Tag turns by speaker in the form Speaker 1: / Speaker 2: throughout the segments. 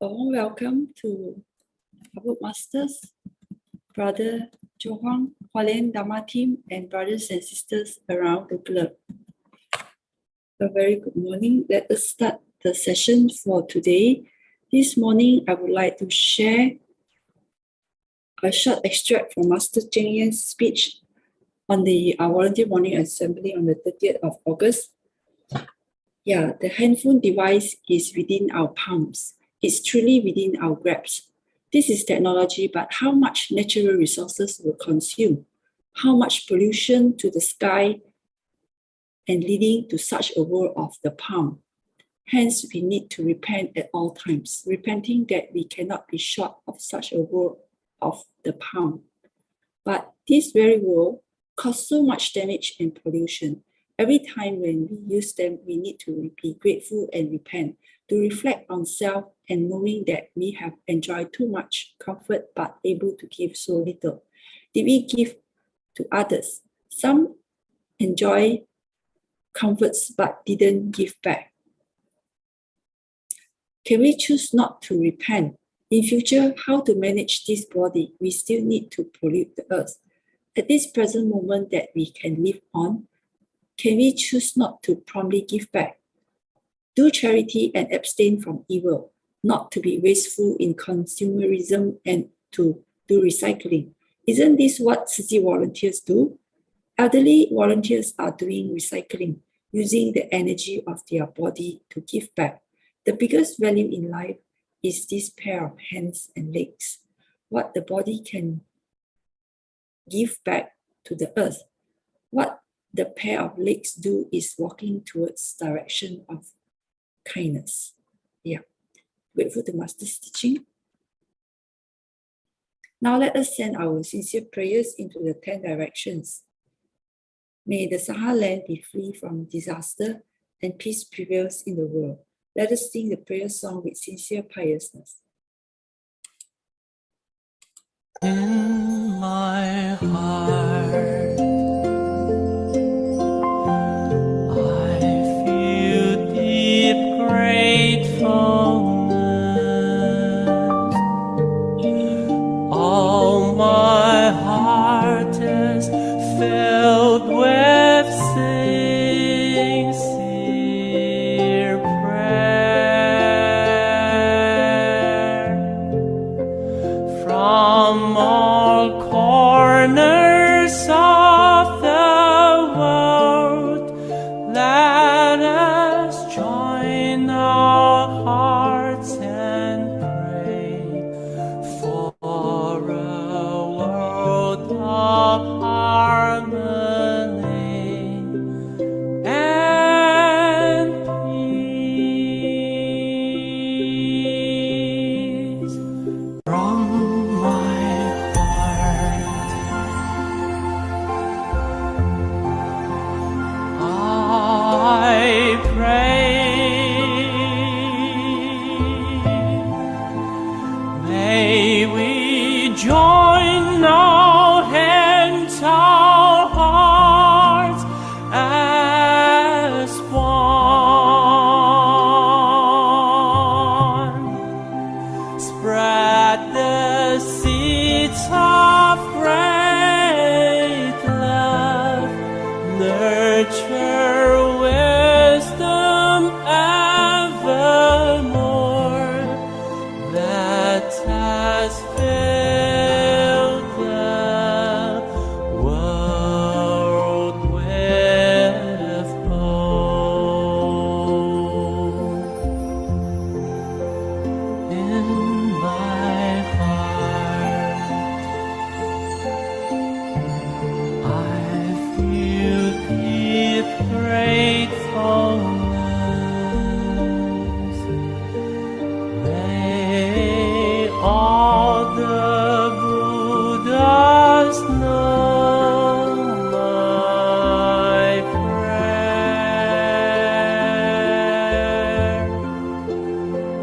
Speaker 1: A warm welcome to our masters, Brother Joe Huang, Hualien Dharma team, and brothers and sisters around the globe. A very good morning. Let us start the session for today. This morning, I would like to share a short extract from Master Cheng Yan's speech on the Volunteer Morning Assembly on the 30th of August. Yeah, the handphone device is within our palms. It's truly within our grasp. This is technology, but how much natural resources will consume? How much pollution to the sky and leading to such a world of the palm? Hence, we need to repent at all times, repenting that we cannot be short of such a world of the palm. But this very world causes so much damage and pollution. Every time when we use them, we need to be grateful and repent, to reflect on self and knowing that we have enjoyed too much comfort but able to give so little. Did we give to others? Some enjoy comforts but didn't give back. Can we choose not to repent? In future, how to manage this body? We still need to pollute the earth. At this present moment that we can live on, can we choose not to promptly give back? Do charity and abstain from evil, not to be wasteful in consumerism and to do recycling. Isn't this what city volunteers do? Elderly volunteers are doing recycling, using the energy of their body to give back. The biggest value in life is this pair of hands and legs, what the body can give back to the earth. What the pair of legs do is walking towards direction of kindness. Yeah, grateful to Master's teaching. Now let us send our sincere prayers into the 10 directions. May the Sahara land be free from disaster and peace prevails in the world. Let us sing the prayer song with sincere piousness.
Speaker 2: In my heart, gratefulness. All my heart is filled with sincere prayer. From all corners of the world, let us join our hearts and pray for a world of harmony and peace. From my heart, I pray. May we join our hands, our hearts as one. Spread the seeds of great love, nurture wisdom evermore. That has filled the world with hope. In my heart, I feel deep gratefulness. May all the Buddhas know my prayer.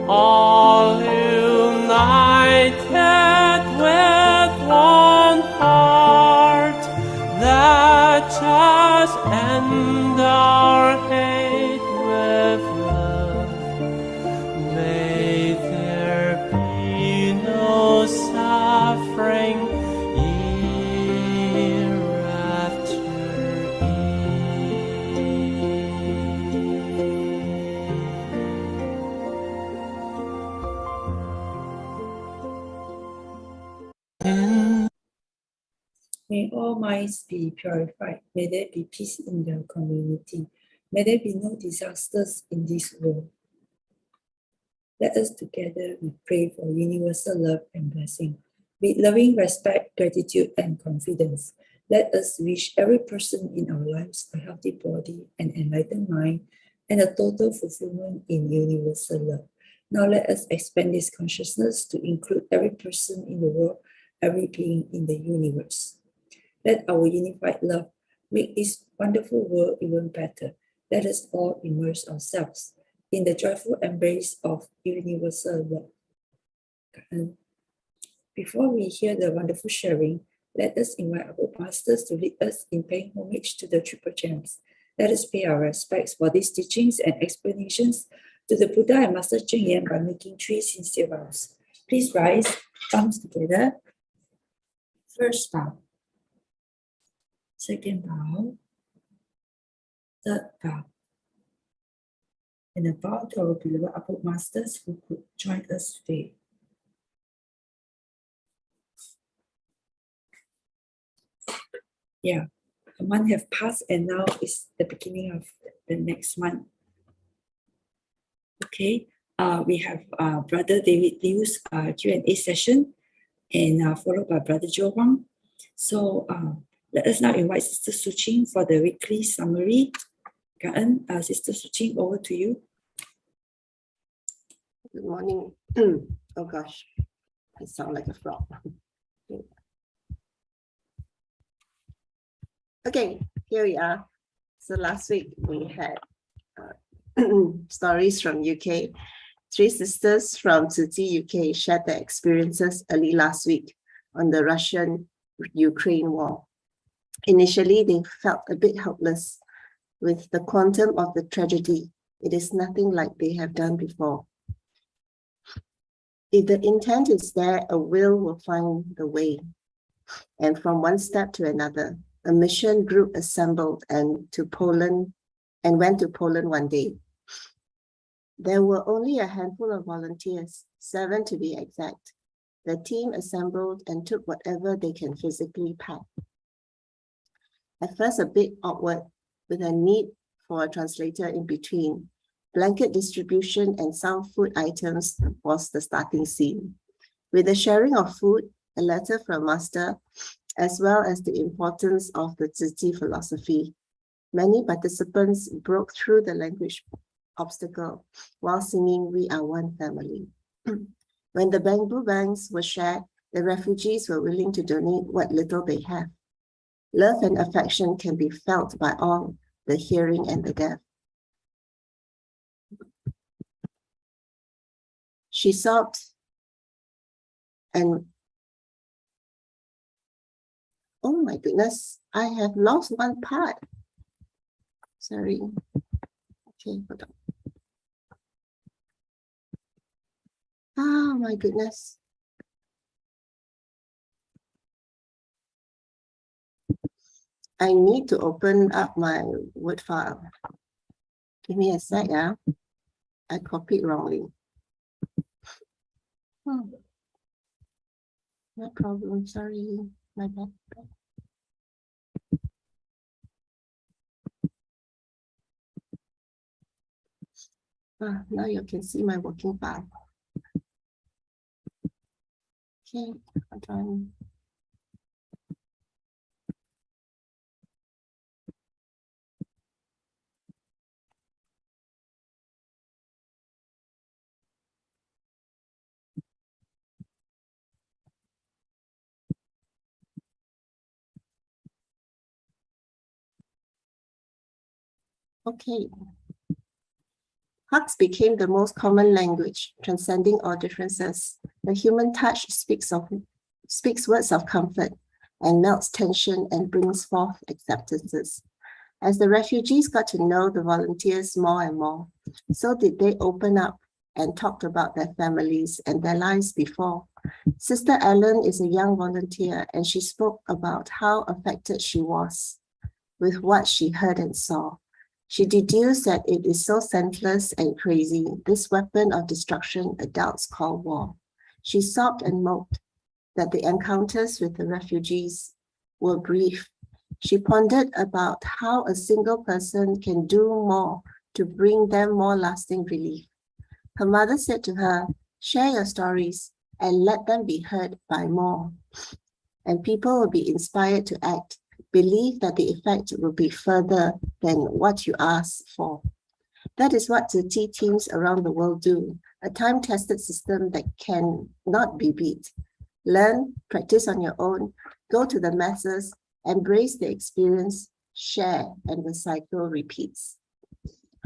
Speaker 2: All united with one heart, let us end our hate with love. May there
Speaker 1: May all minds be purified. May there be peace in the community. May there be no disasters in this world. Let us together pray for universal love and blessing. With loving respect, gratitude, and confidence, let us wish every person in our lives a healthy body, an enlightened mind, and a total fulfillment in universal love. Now let us expand this consciousness to include every person in the world, every being in the universe. Let our unified love make this wonderful world even better. Let us all immerse ourselves in the joyful embrace of universal love. And before we hear the wonderful sharing, let us invite our masters to lead us in paying homage to the Triple Gems. Let us pay our respects for these teachings and explanations to the Buddha and Master Cheng Yen by making 3 sincere vows. Please rise, thumbs together. First bow. Second bow. Third bow. And a bow to our beloved Abode Masters who could join us today. Yeah, a month have passed and now is the beginning of the next month. Okay, we have Brother David Liu's Q&A session and followed by Brother Joe Huang. So let us now invite Sister Su Ching for the weekly summary. Ka'en, Sister Su Ching, over to you.
Speaker 3: Good morning. Oh gosh, I sound like a frog. Okay, here we are. So last week we had stories from UK. 3 sisters from Su Ching, UK shared their experiences early last week on the Russian-Ukraine war. Initially, they felt a bit helpless with the quantum of the tragedy. It is nothing like they have done before. If the intent is there, a will find the way. And from one step to another, a mission group assembled and went to Poland one day. There were only a handful of volunteers, 7 to be exact. The team assembled and took whatever they can physically pack. At first a bit awkward, with a need for a translator in between. Blanket distribution and some food items was the starting scene. With the sharing of food, a letter from Master, as well as the importance of the Tzu Chi philosophy, many participants broke through the language obstacle while singing "We Are One Family." When the bamboo banks were shared, the refugees were willing to donate what little they have. Love and affection can be felt by all, the hearing and the deaf. She sobbed and, oh my goodness, I have lost one part. Sorry. Okay, hold on. Oh my goodness. I need to open up my Word file. Give me a sec, yeah. I copied wrongly. No problem, sorry, my bad. Now you can see my working file. Okay, hold on. Okay. Hugs became the most common language, transcending all differences. The human touch speaks words of comfort and melts tension and brings forth acceptances. As the refugees got to know the volunteers more and more, so did they open up and talked about their families and their lives before. Sister Ellen is a young volunteer, and she spoke about how affected she was with what she heard and saw. She deduced that it is so senseless and crazy, this weapon of destruction adults call war. She sobbed and moped that the encounters with the refugees were brief. She pondered about how a single person can do more to bring them more lasting relief. Her mother said to her, "Share your stories and let them be heard by more. And people will be inspired to act. Believe that the effect will be further than what you ask for." That is what the Tea teams around the world do, a time-tested system that cannot be beat. Learn, practice on your own, go to the masses, embrace the experience, share, and the cycle repeats.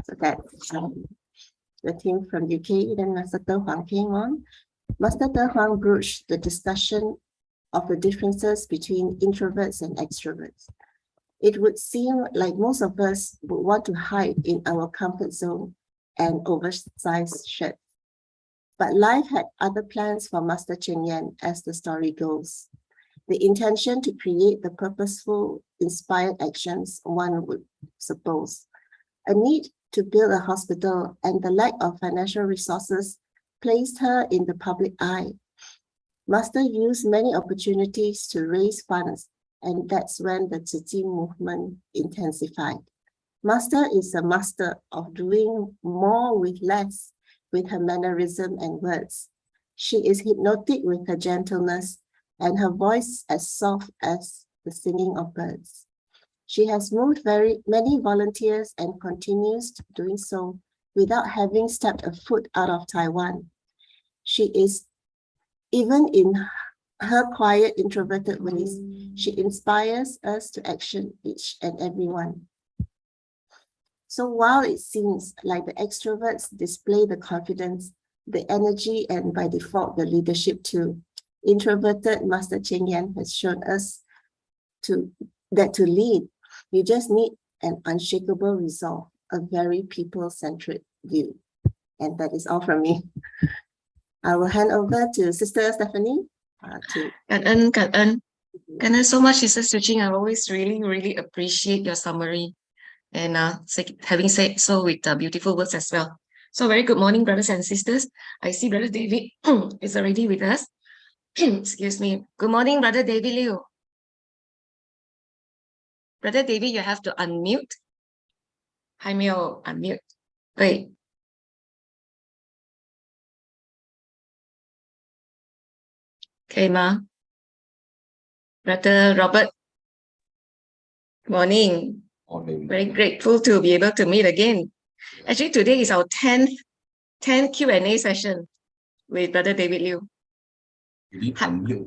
Speaker 3: So that's the team from UK. Then Master Huang came on. Master Huang broached the discussion of the differences between introverts and extroverts. It would seem like most of us would want to hide in our comfort zone and oversized shirt. But life had other plans for Master Cheng Yen, as the story goes. The intention to create the purposeful, inspired actions, one would suppose. A need to build a hospital and the lack of financial resources placed her in the public eye. Master used many opportunities to raise funds, and that's when the Tzu Chi movement intensified. Master is a master of doing more with less, with her mannerism and words. She is hypnotic with her gentleness and her voice as soft as the singing of birds. She has moved very many volunteers and continues doing so without having stepped a foot out of Taiwan. She is, even in her quiet, introverted ways, she inspires us to action, each and every one. So while it seems like the extroverts display the confidence, the energy, and by default, the leadership too, introverted Master Cheng Yen has shown us that to lead, you just need an unshakable resolve, a very people-centric view. And that is all from me. I will hand over to Sister Stephanie.
Speaker 4: Can I so much, Sister Su Ching. I always really appreciate your summary and having said so with beautiful words as well. So very good morning, brothers and sisters. I see Brother David is already with us. Excuse me. Good morning, Brother David Liu. Brother David, you have to unmute. 还没有 unmute. 对。可以吗 Brother Robert, morning.
Speaker 5: Morning.
Speaker 4: Very grateful to be able to meet again. Actually, today is our 10th Q&A session with Brother David Liu.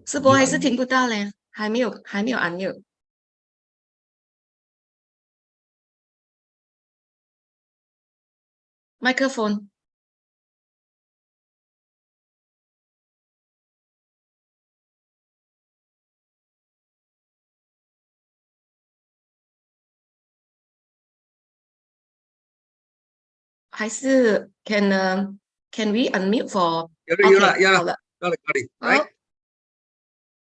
Speaker 4: 师伯还是听不到嘞，还没有 unmute。Microphone. Can we unmute for?
Speaker 5: Yeah. Right?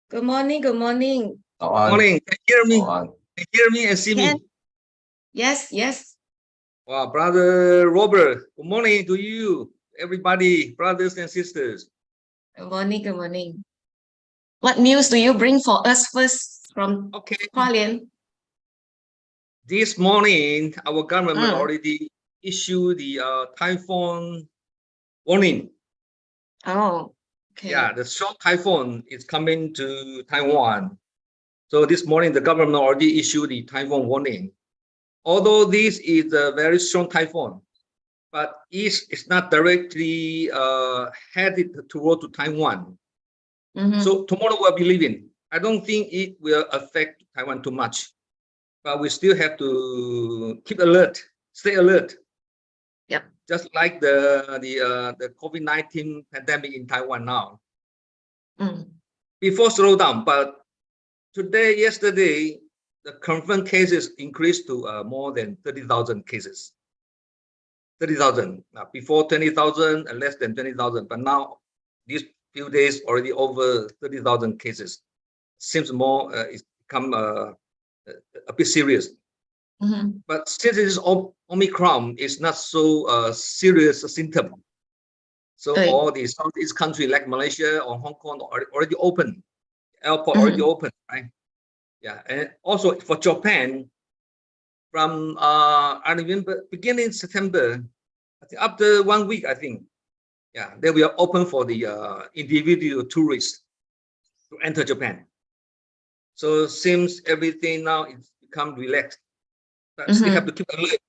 Speaker 4: Good morning.
Speaker 5: Morning. Can you hear me? Can you hear me and see me?
Speaker 4: Yes.
Speaker 5: Wow, Brother Robert, good morning to you, everybody, brothers and sisters.
Speaker 4: Good morning. What news do you bring for us first from Hualien?
Speaker 5: This morning, our government already issued the typhoon warning.
Speaker 4: Oh, okay.
Speaker 5: Yeah, the short typhoon is coming to Taiwan. So this morning, the government already issued the typhoon warning. Although this is a very strong typhoon, but it's not directly headed toward to Taiwan. So tomorrow we'll be leaving. I don't think it will affect Taiwan too much, but we still have to keep alert, stay alert.
Speaker 4: Yep.
Speaker 5: Just like the COVID-19 pandemic in Taiwan now. Before slow down, but yesterday, the confirmed cases increased to more than 30,000 cases. 30,000. Before 20,000 and less than 20,000, but now these few days already over 30,000 cases. Seems more it's become a bit serious. But since it is Omicron, it's not so serious a symptom. So all the Southeast countries like Malaysia or Hong Kong already open. Airport already open, right? Yeah, and also for Japan, from I remember beginning September, I think after 1 week, I think, yeah, they will open for the individual tourists to enter Japan. So seems everything now is become relaxed, but still have to keep alert.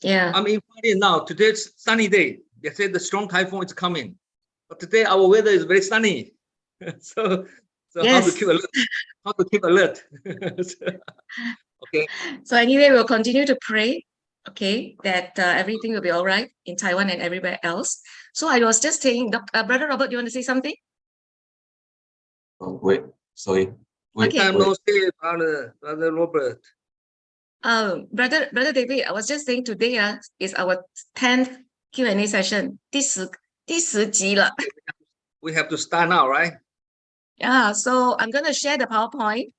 Speaker 4: Yeah.
Speaker 5: I'm in Hualien now. Today's sunny day. They say the strong typhoon is coming, but today our weather is very sunny. so how to
Speaker 4: Yes.
Speaker 5: keep alert? How to keep alert? Okay.
Speaker 4: So anyway, we'll continue to pray, okay, that everything will be all right in Taiwan and everywhere else. So I was just saying, Brother Robert, you want to say something?
Speaker 6: Oh, wait, sorry. Wait,
Speaker 4: Okay.
Speaker 5: No, say, brother Robert.
Speaker 4: Brother David, I was just saying today is our 10th Q&A session. 第十集了.
Speaker 5: We have to start now, right?
Speaker 4: Yeah, so I'm going to share the PowerPoint.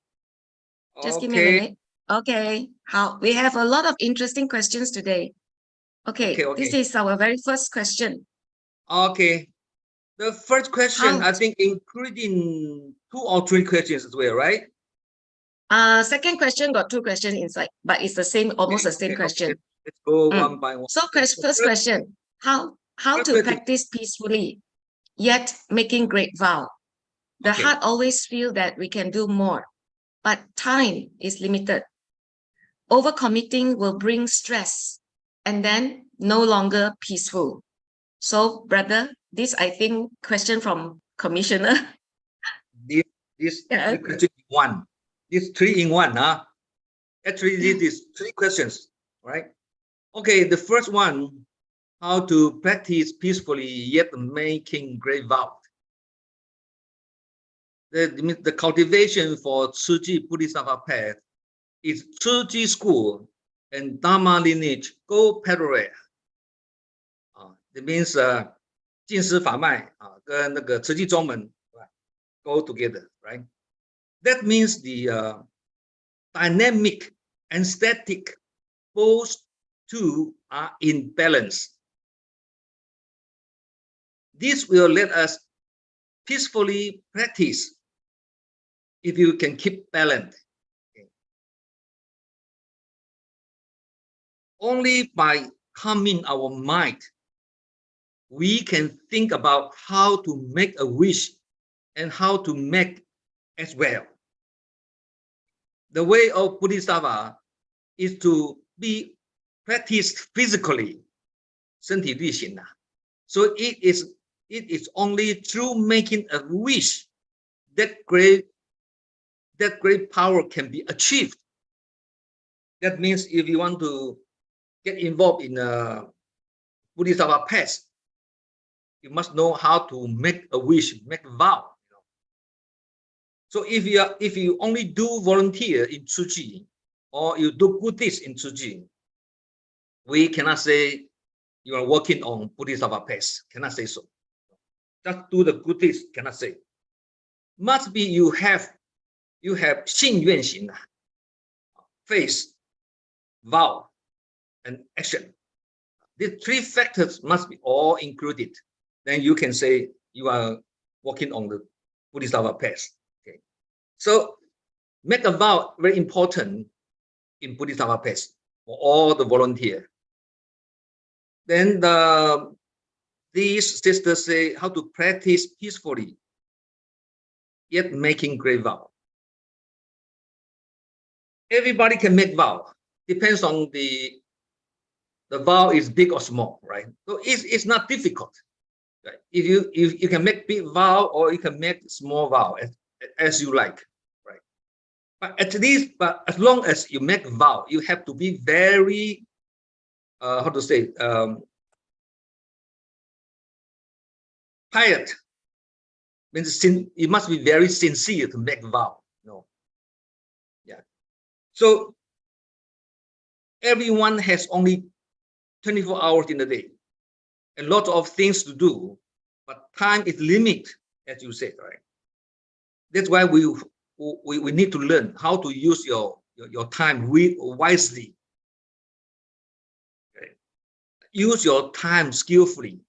Speaker 4: Just give me a minute. Okay, we have a lot of interesting questions today. Okay, this is our very first question.
Speaker 5: Okay. The first question, I think, including 2 or 3 questions as well, right?
Speaker 4: Second question got 2 questions inside, but it's the same, almost the same question.
Speaker 5: Okay. Let's go one by one.
Speaker 4: So first question, how to practice peacefully, yet making great vow? The heart always feel that we can do more, but time is limited. Overcommitting will bring stress and then no longer peaceful. So, brother, this I think question from Commissioner.
Speaker 5: This question in one. This 3 in 1, huh? Actually, this is 3 questions, right? Okay, the first one, how to practice peacefully yet making great vows. The cultivation for Su Ching Bodhisattva path is Su Ching school and Dharma lineage go parallel. It means 净师法脉跟那个慈济宗门 go together, right? That means the dynamic and static, both two are in balance. This will let us peacefully practice if you can keep balance. Only by calming our mind, we can think about how to make a wish and how to make as well. The way of Bodhisattva is to be practiced physically, 身体力行. So it is only through making a wish that great power can be achieved. That means if you want to get involved in a Bodhisattva path, you must know how to make a wish, make a vow. So if you only do volunteer in Su Ching or you do good deeds in Su Ching, we cannot say you are working on Bodhisattva path. Cannot say so. Just do the good deeds. Cannot say. Must be you have 信愿行, faith, vow, and action. These 3 factors must be all included. Then you can say you are working on the Bodhisattva path. Okay. So make a vow very important in Bodhisattva path for all the volunteer. Then these sisters say how to practice peacefully, yet making great vow. Everybody can make vow. Depends on the vow is big or small, right? So it's not difficult. Right? If you can make big vow or you can make small vow as you like, right? But as long as you make vow, you have to be very how to say piety. Means you must be very sincere to make vow. No. Yeah. So everyone has only 24 hours in a day. A lot of things to do, but time is limited, as you said, right? That's why we need to learn how to use your time wisely. Okay. Use your time skillfully.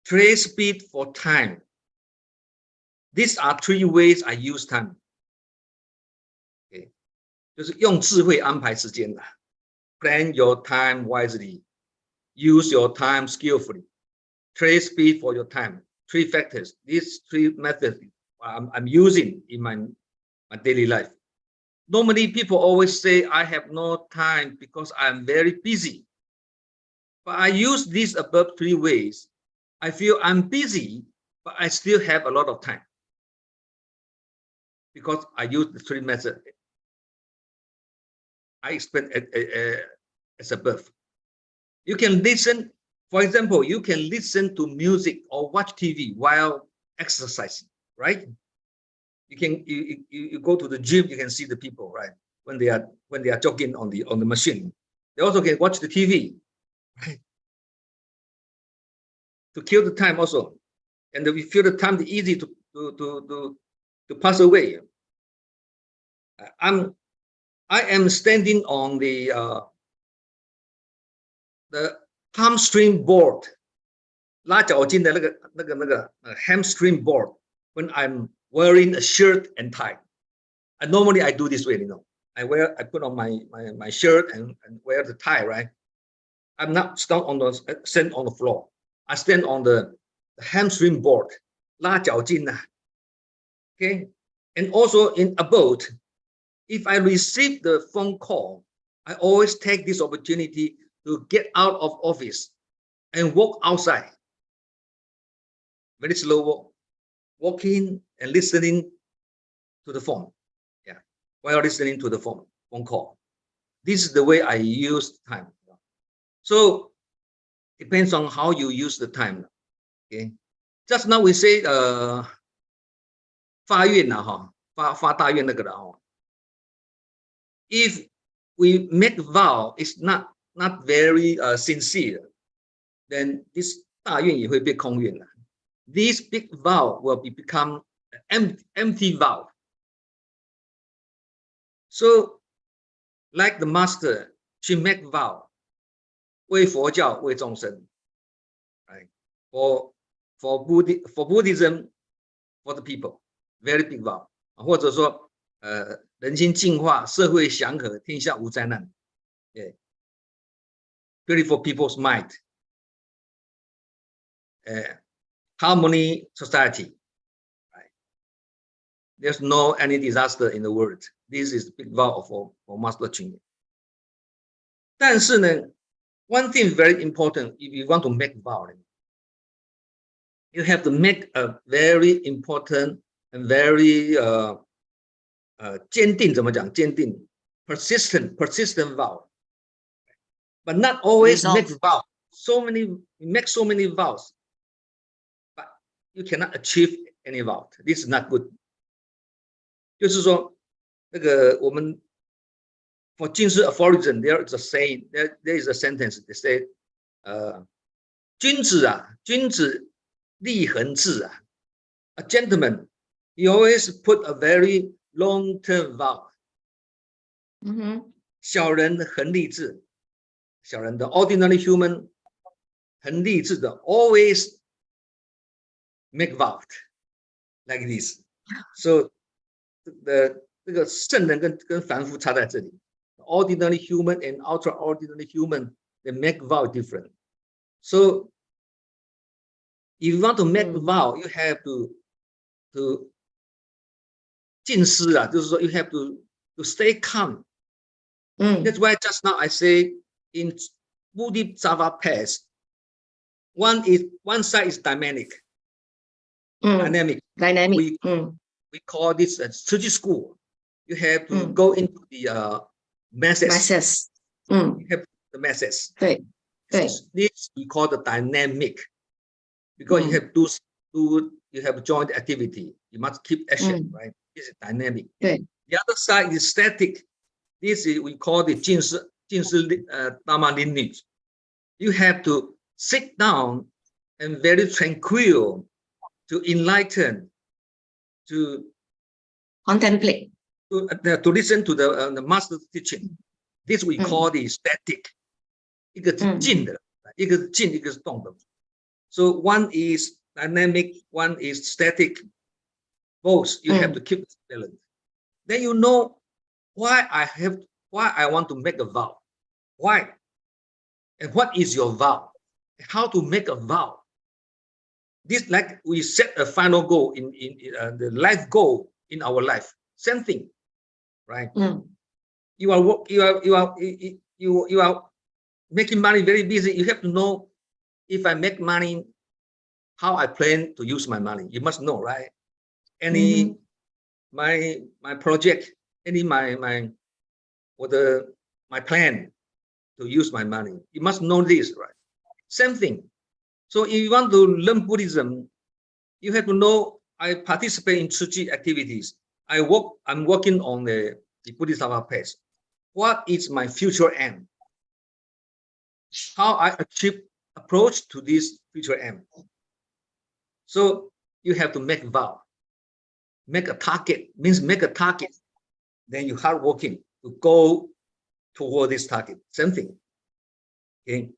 Speaker 5: Trade speed for time. These are 3 ways I use time. 就是用智慧安排时间的。Plan your time wisely, use your time skillfully, trade speed for your time. 3 factors. These 3 methods I'm using in my daily life. Normally, people always say I have no time because I'm very busy. But I use these above 3 ways. I feel I'm busy, but I still have a lot of time because I use the 3 methods. I explain as above. You can listen, for example, you can listen to music or watch TV while exercising, right? You can you go to the gym, you can see the people, right? When they are jogging on the machine. They also can watch the TV, right? To kill the time also. And we feel the time easy to pass away. I am standing on the hamstring board, 拉脚筋的那个 hamstring board. When I'm wearing a shirt and tie, and normally I do this way, you know. I put on my shirt and wear the tie, right? I'm not stand on the floor. I stand on the hamstring board, 拉脚筋啊. Okay, and also in a boat. If I receive the phone call, I always take this opportunity to get out of office and walk outside. Very slow walking and listening to the phone. Yeah, while listening to the phone call. This is the way I use time. So depends on how you use the time. Okay, just now we say 发愿了哈，发大愿那个了哈。If we make vow is not very sincere, then this 大愿也会被空愿了。This big vow will become empty vow. So, like the master, she make vow, 为佛教为众生 ，right? For Buddhism, for the people, very big vow. 或者说人心净化，社会祥和，天下无灾难。Yeah. Purely for people's mind. Harmony society. Right? There's no any disaster in the world. This is the big vow for Master Ching. 但是呢 one thing very important if you want to make vow, you have to make a very important and very 坚定怎么讲？坚定 persistent vow, but not always make vow. Make so many vows, but you cannot achieve any vow. This is not good. 就是说，那个我们 for 近世 aphorism there is a saying, there is a sentence they say, 君子立恒志啊。A gentleman, he always put a very long-term vow. 小人恒立志，小人的 ordinary human 恒立志的 always make vow like this. So 这个圣人跟凡夫差在这里。Ordinary human and ultra-ordinary human, they make vow different. So if you want to make vow, you have to 静思啊，就是说 you have to stay calm. That's why just now I say in Bodhisattva path, one side is dynamic. Dynamic. We call this a study school. You have to go into the masses. You have the masses. This we call the dynamic, because you have you have joint activity. You must keep action, right? This is dynamic. The other side is static. This is we call the 静思 Dharma lineage. You have to sit down and very tranquil to enlighten, to
Speaker 4: contemplate,
Speaker 5: to listen to the master's teaching. This we call the static. 一个是静的，一个是静，一个是动的。So one is dynamic, one is static. Both you have to keep balance. Then you know why I want to make a vow. Why? And what is your vow? How to make a vow? This like we set a final goal in the life goal in our life. Same thing, right? You are making money very busy. You have to know, if I make money, how I plan to use my money. You must know, right? Any my project, any my plan to use my money. You must know this, right? Same thing. So if you want to learn Buddhism, you have to know, I participate in Su Ching activities. I'm working on the Bodhisattva path. What is my future aim? How I approach to this future aim? So you have to make a vow. Make a target, means make a target. Then you hard working to go toward this target. Same thing. Okay.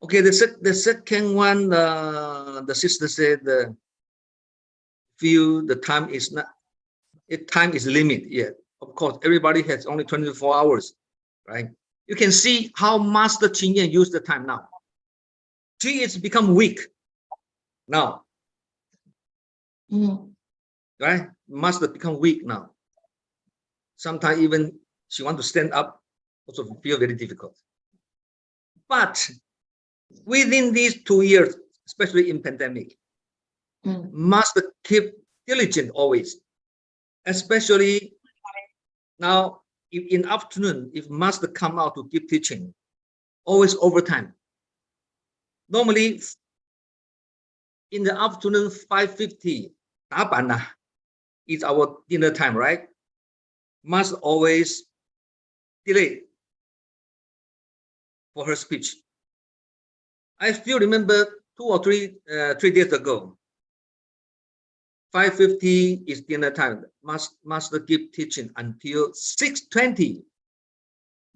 Speaker 5: Okay, the second one, the sister said, feel the time is not, time is limit. Yeah, of course, everybody has only 24 hours, right? You can see how Master Ching Yen use the time now. She is become weak now, right? Master become weak now. Sometimes even she want to stand up, also feel very difficult. But within these 2 years, especially in pandemic, must keep diligent always, especially now in afternoon, if master come out to give teaching, always overtime. Normally in the afternoon, 5:50, is our dinner time, right? Must always delay for her speech. I still remember 2 or 3 days ago, 5:50 is dinner time. Master give teaching until 6:20.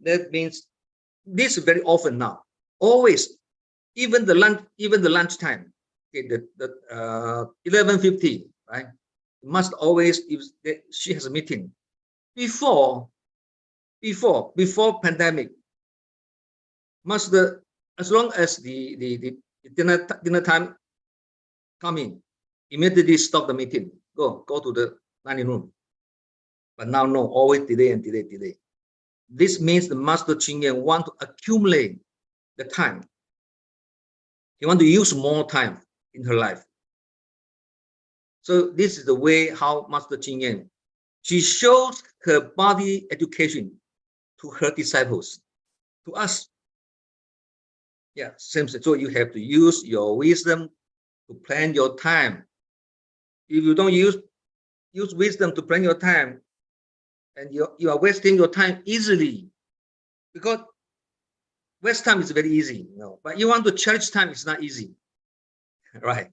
Speaker 5: That means this is very often now. Always, even the lunchtime. Okay, the 11:50, right? Must always, if she has a meeting before pandemic. Master, as long as the dinner time coming, immediately stop the meeting, go to the dining room. But now no, always delay and delay. This means the Master Ching Yen want to accumulate the time. He want to use more time in her life. So this is the way how Master Ching Yen, she shows her body education to her disciples, to us. Yeah, same. So you have to use your wisdom to plan your time. If you don't use wisdom to plan your time, and you are wasting your time easily, because waste time is very easy, but you want to cherish time, it's not easy, right?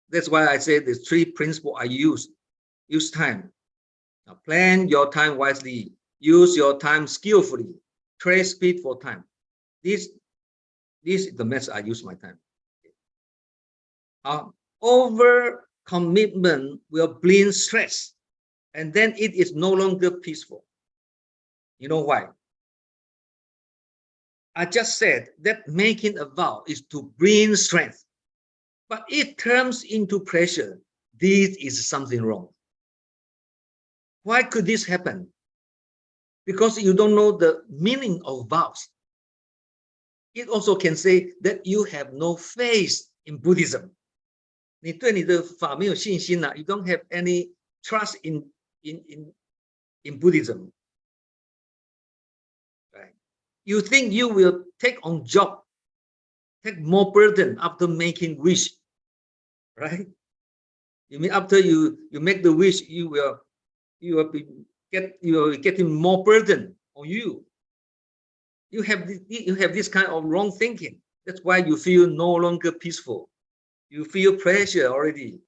Speaker 5: That's why I say the 3 principles I use time. Now, plan your time wisely, use your time skillfully, trade speed for time. This is the method I use my time. Over commitment will bring stress, and then it is no longer peaceful. You know why? I just said that making a vow is to bring strength, but it turns into pressure. This is something wrong. Why could this happen? Because you don't know the meaning of vows. It also can say that you have no faith in Buddhism. 你对你的法没有信心了, you don't have any trust in Buddhism. Right? You think you will take on job, take more burden after making wish, right? You mean after you make the wish, you will getting more burden on you. You have this kind of wrong thinking. That's why you feel no longer peaceful. You feel pressure already.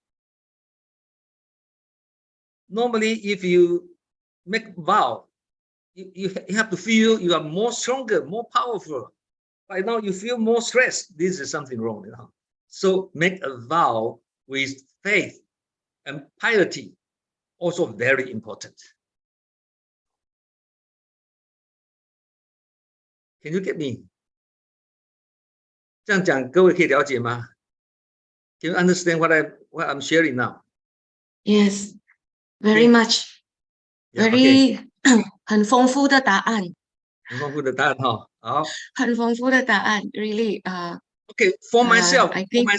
Speaker 5: Normally, if you make vow, you have to feel you are more stronger, more powerful. Right now, you feel more stressed. This is something wrong. So make a vow with faith and piety, also very important. Can you get me? 这样讲各位可以了解吗？ Can you understand what I'm sharing now?
Speaker 4: Yes, very
Speaker 5: Okay.
Speaker 4: much.
Speaker 5: Yeah,
Speaker 4: Very 很丰富的答案，
Speaker 5: 很丰富的答案哈。好。
Speaker 4: 很丰富的答案。Really,
Speaker 5: Okay, for myself,
Speaker 4: I think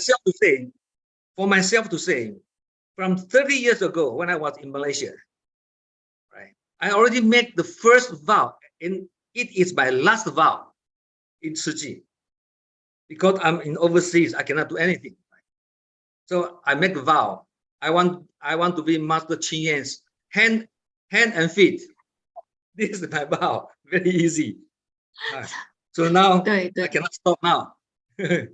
Speaker 5: for myself to say, from 30 years ago when I was in Malaysia, right? I already made the first vow, and it is my last vow in Su Ching. Because I'm in overseas, I cannot do anything. Right? So I make a vow. I want to be Master Ching Yan's hand and feet. This is my vow. Very easy. Right. So now
Speaker 4: 对
Speaker 5: I cannot stop now.
Speaker 4: Yeah,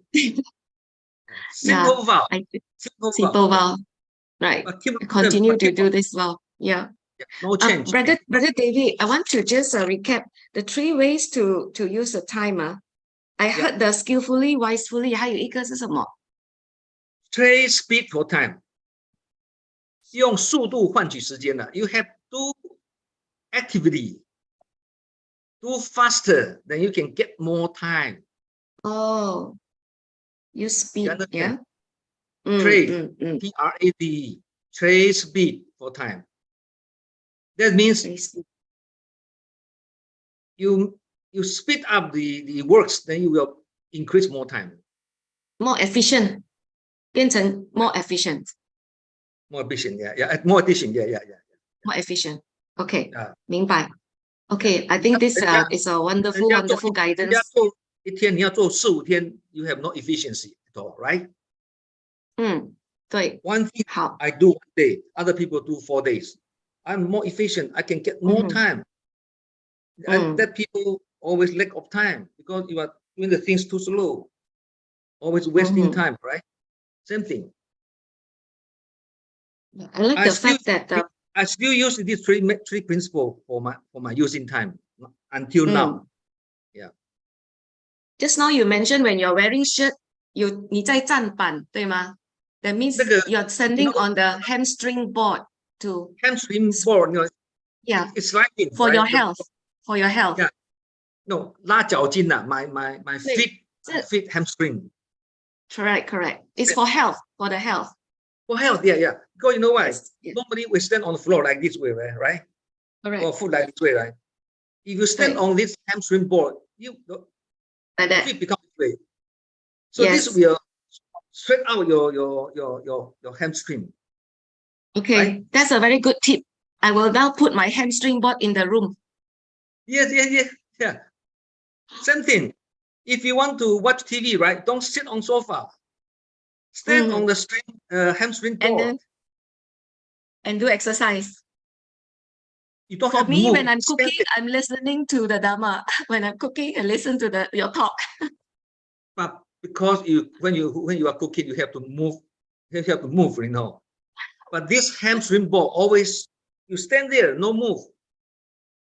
Speaker 5: Simple vow.
Speaker 4: I
Speaker 5: Simple
Speaker 4: simple
Speaker 5: vow.
Speaker 4: vow. Right.
Speaker 5: But keep,
Speaker 4: Continue
Speaker 5: but
Speaker 4: to
Speaker 5: keep
Speaker 4: do this vow. Yeah.
Speaker 5: no change.
Speaker 4: Brother David, I want to just recap the 3 ways to use the timer. I heard the skillfully, wisely, 还有一个是什么？
Speaker 5: Trade speed for time. 用速度换取时间的。You have to actively do faster, then you can get more time.
Speaker 4: Oh, use speed.
Speaker 5: understand?
Speaker 4: Yeah.
Speaker 5: Trade, T-R-A-D-E, trade speed for time. That means you speed up the works, then you will increase more time.
Speaker 4: More efficient. 变成 more efficient.
Speaker 5: More efficient, yeah. More efficient, yeah.
Speaker 4: More efficient. Okay.
Speaker 5: 啊，
Speaker 4: 明白. Okay, I think this is a wonderful, wonderful
Speaker 5: 人家
Speaker 4: guidance.
Speaker 5: 做一天，你要做4、5天 you have no efficiency at all, right?
Speaker 4: 对，
Speaker 5: One thing
Speaker 4: 好，
Speaker 5: I do 1 day, other people do 4 days. I'm more efficient. I can get more time. And that people always lack of time because you are doing the things too slow, always wasting time, right? Same thing.
Speaker 4: I like the fact that
Speaker 5: I still use these three principles for my using time until now. Yeah.
Speaker 4: Just now you mentioned when you're wearing shirt, 你在站板，对吗？ That means
Speaker 5: 这个
Speaker 4: you're standing on the hamstring board to
Speaker 5: hamstring board,
Speaker 4: yeah
Speaker 5: it's sliding
Speaker 4: for
Speaker 5: right?
Speaker 4: your health. For your health.
Speaker 5: Yeah. No, 拉脚筋呐 my feet hamstring.
Speaker 4: Correct. It's for health, for the health.
Speaker 5: For health, yeah. Because you know why?
Speaker 4: Yes, yes.
Speaker 5: Normally we stand on the floor like this way, right?
Speaker 4: Correct.
Speaker 5: Or foot like this way, right? If you stand
Speaker 4: Right.
Speaker 5: on this hamstring board,
Speaker 4: Like that.
Speaker 5: feet become this way. So
Speaker 4: Yes.
Speaker 5: this will stretch out your hamstring.
Speaker 4: Okay,
Speaker 5: Right?
Speaker 4: that's a very good tip. I will now put my hamstring board in the room.
Speaker 5: Yes. Same thing. If you want to watch TV, right? Don't sit on sofa. Stand on the hamstring board.
Speaker 4: And do exercise.
Speaker 5: You don't
Speaker 4: For
Speaker 5: have to
Speaker 4: me,
Speaker 5: move.
Speaker 4: when I'm
Speaker 5: Stand
Speaker 4: cooking,
Speaker 5: there.
Speaker 4: I'm listening to the Dharma. When I'm cooking, I listen to your talk.
Speaker 5: But because when you are cooking, you have to move. You have to move, But this hamstring board always you stand there, no move.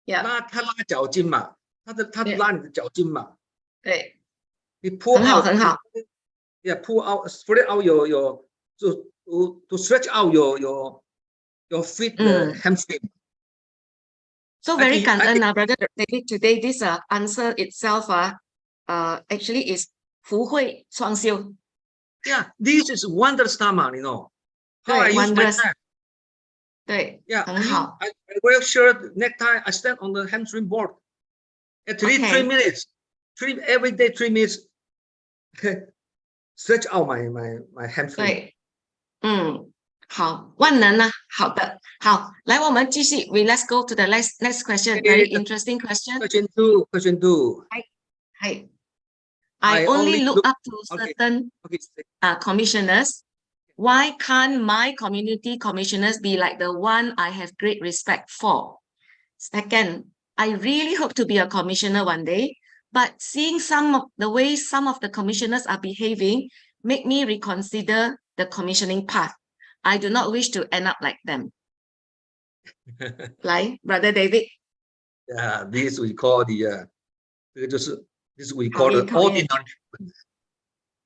Speaker 4: Yeah.
Speaker 5: 他拉脚筋嘛，他拉你的脚筋嘛。
Speaker 4: 对，
Speaker 5: 你 pull
Speaker 4: 很好。
Speaker 5: Yeah, pull out, spread out your to stretch out your feet, the hamstring.
Speaker 4: So very 感恩 Brother David. Today, this answer itself actually is 福慧双修.
Speaker 5: Yeah, this is wondrous Dharma, How I use my time.
Speaker 4: 对，
Speaker 5: Yeah,
Speaker 4: 很好。
Speaker 5: I wear shirt, necktie, I stand on the hamstring board. At least 3 minutes. Every day 3 minutes. Stretch out my hamstring.
Speaker 4: 对，好，万能啊，好的，好，来，我们继续。Let's go to the next question. Very interesting question.
Speaker 5: Question two.
Speaker 4: Hi. I only look up to certain
Speaker 5: Okay.
Speaker 4: commissioners. Why can't my community commissioners be like the one I have great respect for? Second, I really hope to be a commissioner one day, but seeing the way some of the commissioners are behaving make me reconsider the commissioning path. I do not wish to end up like them. Like Brother David.
Speaker 5: Yeah, this we call the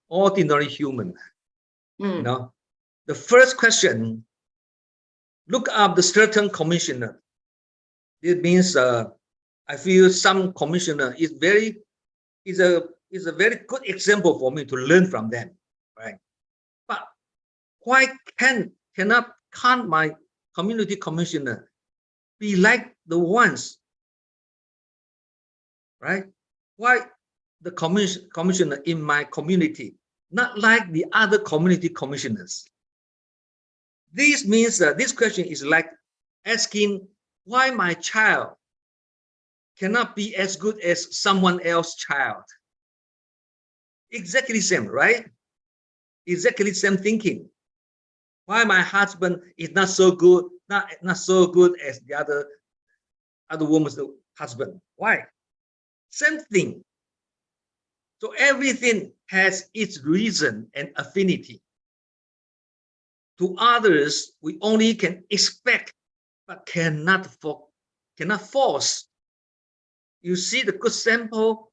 Speaker 5: ordinary human. The first question, look up the certain commissioner. It means I feel some commissioner is very is a very good example for me to learn from them, right? But why can't my community commissioner be like the ones, right? Why the commissioner in my community not like the other community commissioners? This means that this question is like asking why my child cannot be as good as someone else's child. Exactly same, right? Exactly same thinking. Why my husband is not so good, not so good as the other woman's husband? Why? Same thing. So everything has its reason and affinity. To others, we only can expect, but cannot force. You see the good sample,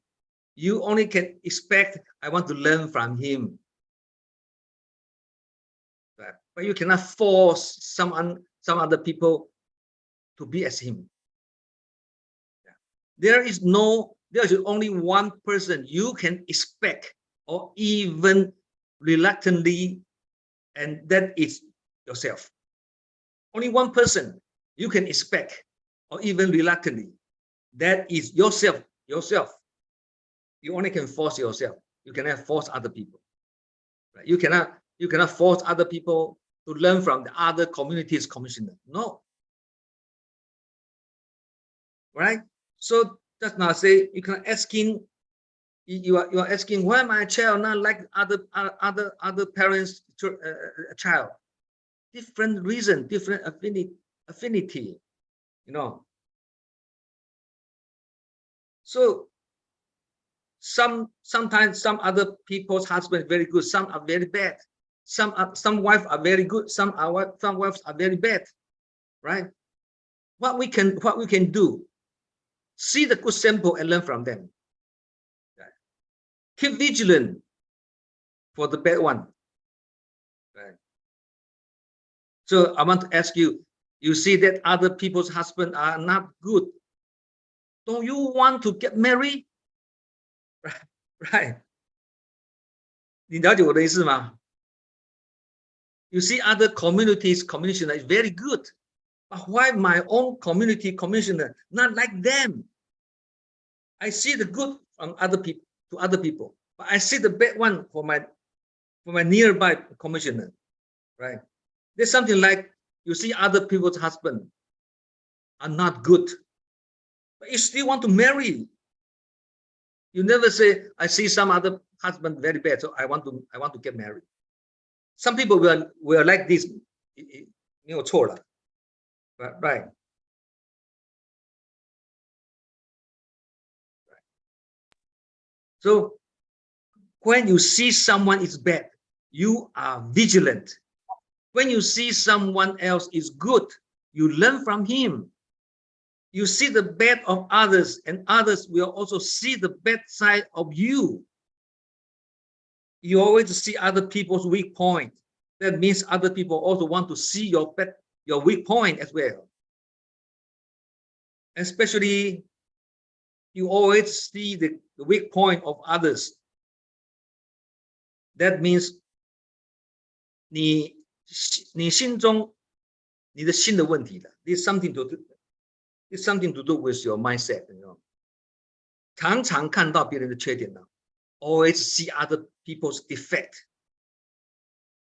Speaker 5: you only can expect, I want to learn from him. But you cannot force some other people to be as him. There is only one person you can expect or even reluctantly, and that is yourself. Only one person you can expect or even reluctantly, that is yourself. You only can force yourself. You cannot force other people. Right? You cannot force other people to learn from the other communities commissioner. No. Right? So just now say you are asking why my child not like other parents' child. Different reason, different affinity, you know. So sometimes some other people's husband very good, some are very bad. Some wives are very good, some wives are very bad, right? What we can do, see the good sample and learn from them. Right? Keep vigilant for the bad one. Right? So I want to ask you, you see that other people's husbands are not good. Don't you want to get married? Right? 你了解我的意思吗? You see other communities commissioner is very good, but why my own community commissioner not like them? I see the good from other people, but I see the bad one for my nearby commissioner, right? There's something like you see other people's husband are not good, but you still want to marry. You never say, I see some other husband very bad, so I want to get married. Some people will like this, 没有错了, right? So when you see someone is bad, you are vigilant. When you see someone else is good, you learn from him. You see the bad of others, and others will also see the bad side of you. You always see other people's weak point. That means other people also want to see your weak point as well. Especially, you always see the weak point of others. That means 你心中你的心的问题了。It's something to do with your mindset, you know. 常常看到别人的缺点呢。Always see other people's defect.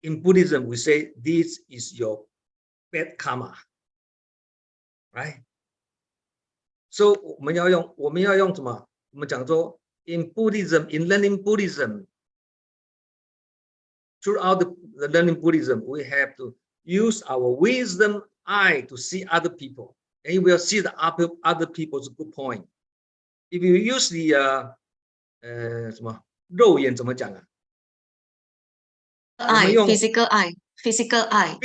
Speaker 5: In Buddhism, we say this is your bad karma, right? So 我们要用什么？我们讲说 in Buddhism, in learning Buddhism, throughout the learning Buddhism, we have to use our wisdom eye to see other people, and you will see the other people's good point. If you use the 什么肉眼怎么讲啊？
Speaker 4: physical eye. Physical eye.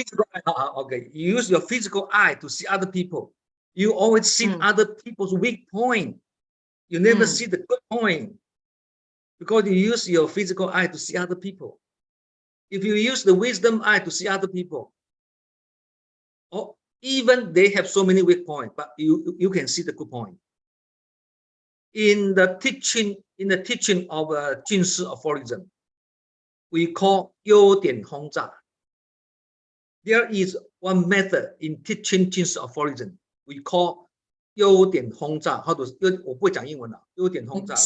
Speaker 5: Okay, you use your physical eye to see other people. You always see other people's weak point. You never see the good point because you use your physical eye to see other people. If you use the wisdom eye to see other people, or even they have so many weak points, but you can see the good point. in the teaching of 军事 aphorism, we call 优点轰炸. There is one method in teaching 军事 aphorism, we call 优点轰炸. How to? 我不会讲英文了，优点轰炸了。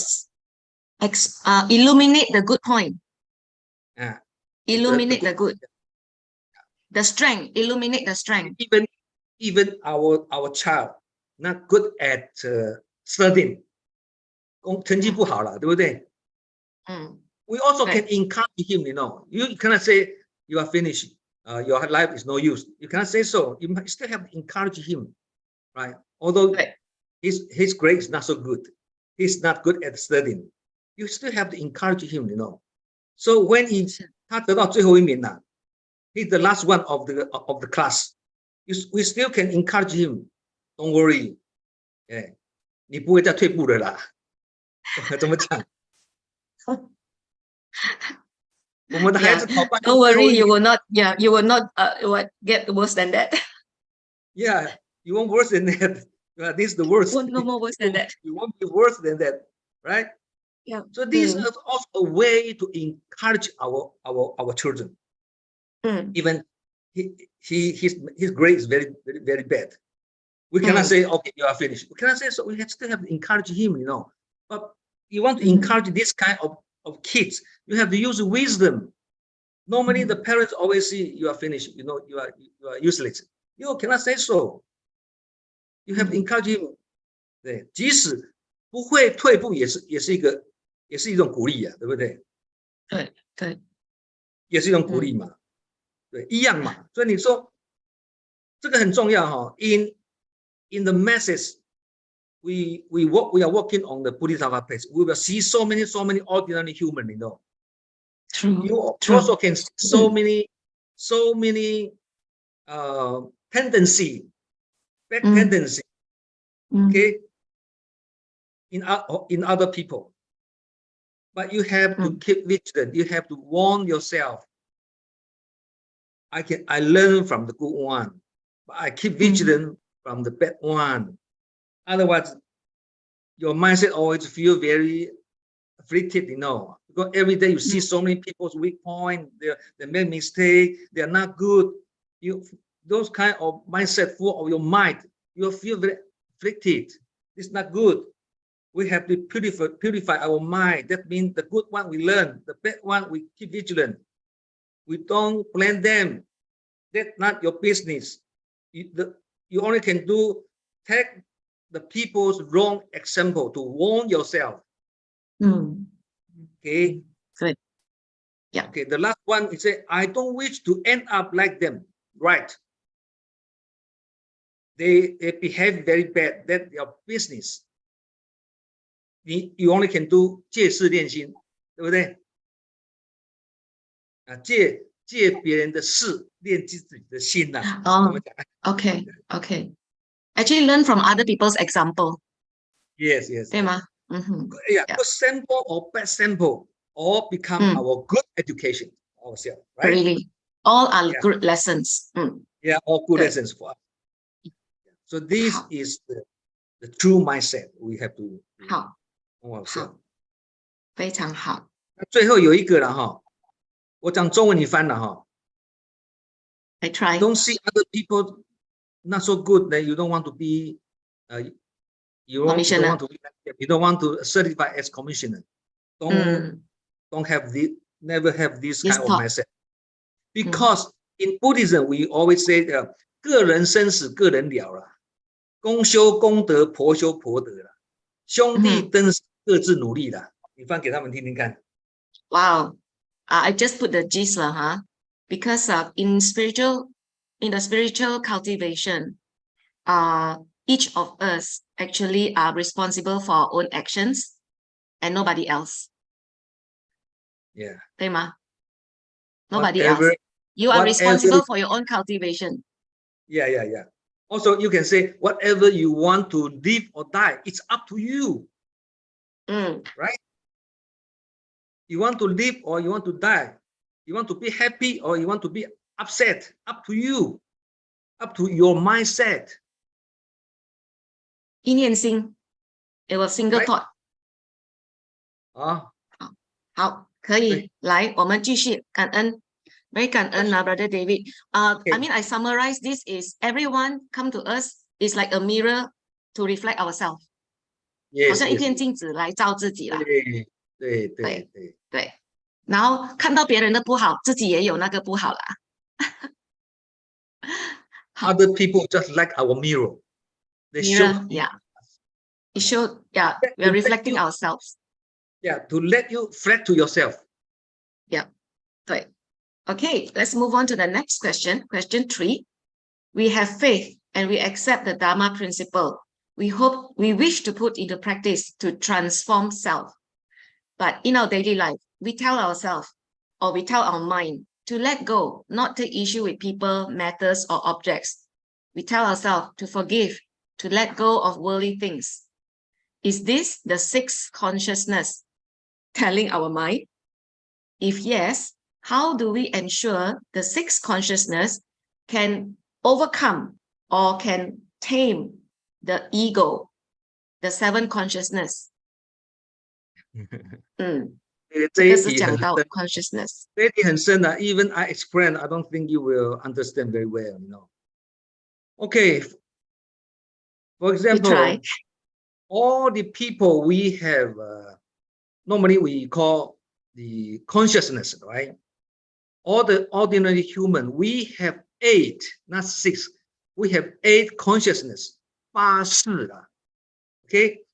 Speaker 4: Illuminate the good point. Illuminate
Speaker 5: the
Speaker 4: the good. The strength. Illuminate the strength.
Speaker 5: Even our child not good at studying, 成绩不好了，对不对？ We also can encourage him, you know. You cannot say you are finished, your life is no use. You cannot say so. You still have to encourage him, right? Although his grade is not so good, he's not good at studying. You still have to encourage him, you know. So when 他得到最后一名了， he's the last one of the class. We still can encourage him. Don't worry. 你不会再退步了啦。怎么讲？我们的孩子考班
Speaker 4: Don't worry, you will not. Yeah, you will not. What get worse than that?
Speaker 5: Yeah, you won't worse than that. This is the worst.
Speaker 4: No more worse than that.
Speaker 5: You won't be worse than that, right?
Speaker 4: Yeah.
Speaker 5: So this is also a way to encourage our children. Even his grade is very, very, very bad. We cannot say, okay, you are finished. We cannot say so. We still have to encourage him, you know. But you want to encourage this kind of kids, you have to use wisdom. Normally, the parents always say you are finished. You know, you are useless. You cannot say so. You have to encourage him. 对，即使不会退步，也是一种鼓励啊，对不对？
Speaker 4: 对，
Speaker 5: 也是一种鼓励嘛，对，一样嘛。所以你说这个很重要哈。In the masses, we are working on the Bodhisattva path. We will see so many ordinary human, you know.
Speaker 4: True.
Speaker 5: You also can see so many tendency, bad tendency, okay, in other people. But you have to keep vigilant. You have to warn yourself. I learn from the good one, but I keep vigilant from the bad one. Otherwise, your mindset always feel very afflicted, you know, because every day you see so many people's weak point, they make mistake, they are not good. Those kind of mindset full of your mind, you feel very afflicted. It's not good. We have to purify our mind. That means the good one we learn, the bad one we keep vigilant. We don't blame them. That's not your business. You only can take the people's wrong example to warn yourself. Okay.
Speaker 4: Good. Yeah.
Speaker 5: Okay. The last one is say, I don't wish to end up like them. Right. They behave very bad. That's your business. You only can do 戒事练心，对不对？戒别人的事，练自己的心呐。
Speaker 4: Okay. Actually, learn from other people's example.
Speaker 5: Yes.
Speaker 4: 对吗？
Speaker 5: Yeah, good sample or bad sample, all become our good education ourselves, right?
Speaker 4: Really, all are good lessons.
Speaker 5: Yeah, all good lessons for us. So this is the true mindset we have to
Speaker 4: 好，
Speaker 5: ourselves.
Speaker 4: 非常好。
Speaker 5: 最后有一个了哈，我讲中文你翻了哈。
Speaker 4: I try.
Speaker 5: Don't see other people not so good, then you don't want to be, you don't want to certify as commissioner. Don't have this, never have this kind of mindset. Because in Buddhism, we always say, 个人生死个人了啦，公修公德，婆修婆德啦，兄弟登死各自努力啦。你翻给他们听听看。
Speaker 4: Wow, I just put the gist lah, huh? Because in the spiritual cultivation, each of us actually are responsible for our own actions and nobody else.
Speaker 5: Yeah.
Speaker 4: 对吗？ Nobody else. You are responsible for your own cultivation.
Speaker 5: Yeah. Also, you can say whatever you want to live or die, it's up to you. Right? You want to live or you want to die. You want to be happy or you want to be upset. Up to you. Up to your mindset.
Speaker 4: 一念心, it was single
Speaker 5: Right?
Speaker 4: thought.
Speaker 5: 啊，
Speaker 4: 好，可以，来，我们继续，感恩，very 感恩啊，Brother David. I
Speaker 5: Okay.
Speaker 4: mean, I summarize this is everyone come to us is like a mirror to reflect ourselves. 好
Speaker 5: yes
Speaker 4: 像一
Speaker 5: yes
Speaker 4: 片镜子来照自己啦，
Speaker 5: 对，
Speaker 4: 对，然后看到别人的不好，自己也有那个不好啦。好
Speaker 5: other people just like our mirror. They
Speaker 4: mirror,
Speaker 5: show
Speaker 4: yeah. It show, yeah,
Speaker 5: Let-
Speaker 4: we are
Speaker 5: let
Speaker 4: reflecting
Speaker 5: you-
Speaker 4: ourselves.
Speaker 5: yeah, to let you reflect to yourself.
Speaker 4: 对 Okay, let's move on to the next question. Question 3. We have faith and we accept the Dharma principle. We wish to put into practice to transform self. But in our daily life, we tell ourselves or we tell our mind to let go, not take issue with people, matters, or objects. We tell ourselves to forgive, to let go of worldly things. Is this the sixth consciousness telling our mind? If yes, how do we ensure the sixth consciousness can overcome or can tame the ego, the seven consciousness? 这个是讲到 consciousness.
Speaker 5: 这一题很深的 Even I explain, I don't think you will understand very well. Okay. For
Speaker 4: We
Speaker 5: example,
Speaker 4: try.
Speaker 5: all the people we have, normally we call the consciousness, right? All the ordinary human, we have 8, not 6. We have 8 consciousness. 八识啦 Okay.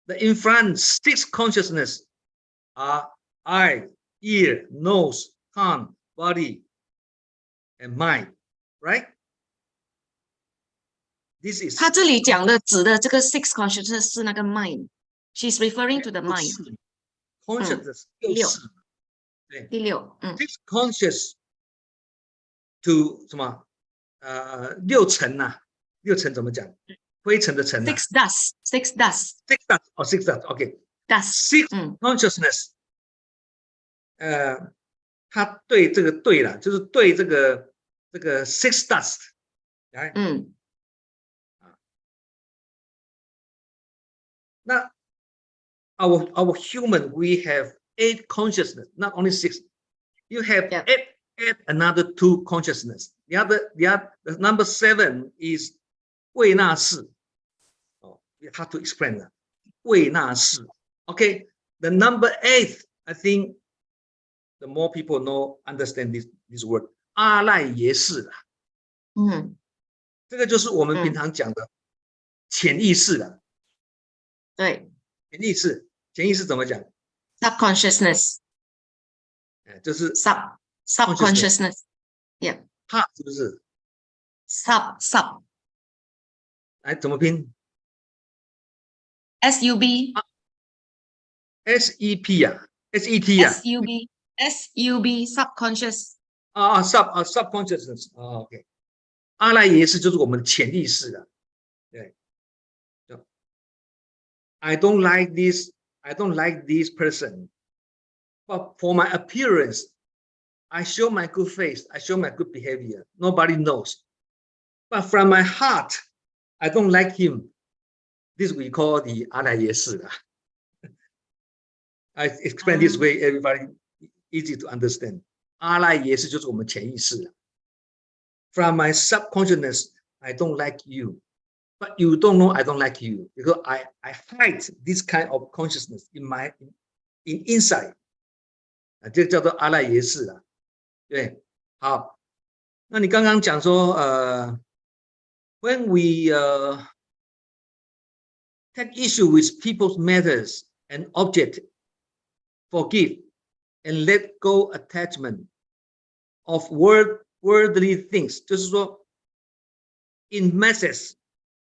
Speaker 5: The in front 6 consciousness are eye, ear, nose, tongue, body, and mind, right? This is
Speaker 4: 他这里讲的指的这个 six consciousness 是那个 mind. She's referring to the mind.
Speaker 5: consciousness
Speaker 4: 六
Speaker 5: 六识，对，
Speaker 4: 第六
Speaker 5: six conscious to 什么？六尘呐、六尘怎么讲？灰尘的尘呐、
Speaker 4: six dust.
Speaker 5: six dust 哦 six dust OK
Speaker 4: Dust.
Speaker 5: six consciousness，它对这个对了，就是对这个six dust，来，那 our human we have 8 consciousness, not only 6. You have
Speaker 4: Yeah.
Speaker 5: add another 2 consciousness. The number 7 is 慧纳识. Oh, you have to explain that. 慧纳识. Okay. The number 8, I think the more people understand this word. 阿赖耶识啦。这个就是我们平常讲的潜意识啦。
Speaker 4: 对。
Speaker 5: 潜意识怎么讲？
Speaker 4: Subconsciousness.
Speaker 5: 就是
Speaker 4: subconsciousness. Yeah.
Speaker 5: 它是不是？
Speaker 4: sub.
Speaker 5: 来怎么拼
Speaker 4: SUB.
Speaker 5: SEP 啊 ，SET 啊
Speaker 4: SUB subconscious.
Speaker 5: subconsciousness 啊 ，OK。阿赖耶识就是我们的潜意识啊，对。I don't like this person, but for my appearance, I show my good face, I show my good behavior. Nobody knows, but from my heart, I don't like him. This we call the 阿赖耶识啊。I explain this way, everybody easy to understand. 阿赖耶识就是我们潜意识啊。From my subconsciousness, I don't like you. But you don't know I don't like you because I hide this kind of consciousness in inside. 这叫做阿赖耶识啊。对，好。那你刚刚讲说when we take issue with people's matters and object, forgive and let go attachment of worldly things. 就是说 in masses.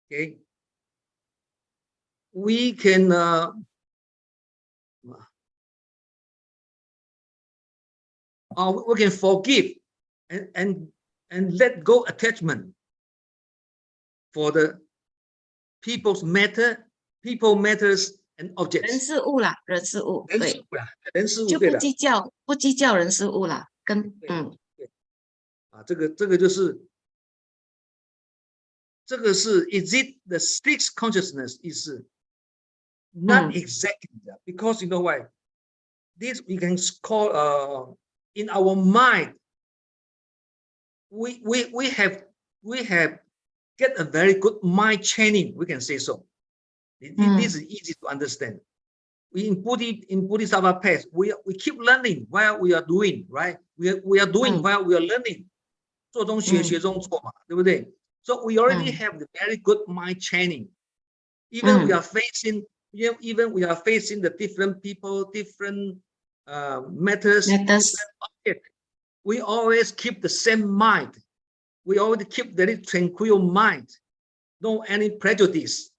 Speaker 5: Okay, we can we can forgive and let go attachment for the people matters and objects.
Speaker 4: 人事物啦，人事物，对，
Speaker 5: 人事物
Speaker 4: 就
Speaker 5: 对的，
Speaker 4: 不计较人事物啦，
Speaker 5: 对啊，这个就是这个是 is it the sixth consciousness 意思 not exactly that because you know why this we can call in our mind. We have get a very good mind training. We can say so. This is easy to understand. We input it in Bodhisattva path. We keep learning while we are doing, right? We are doing while we are learning. 做中学，学中做嘛，对不对？ So we already have the very good mind training. Even we are facing the different people, different matters, different objects. We always keep the same mind. We always keep very tranquil mind, no any prejudice.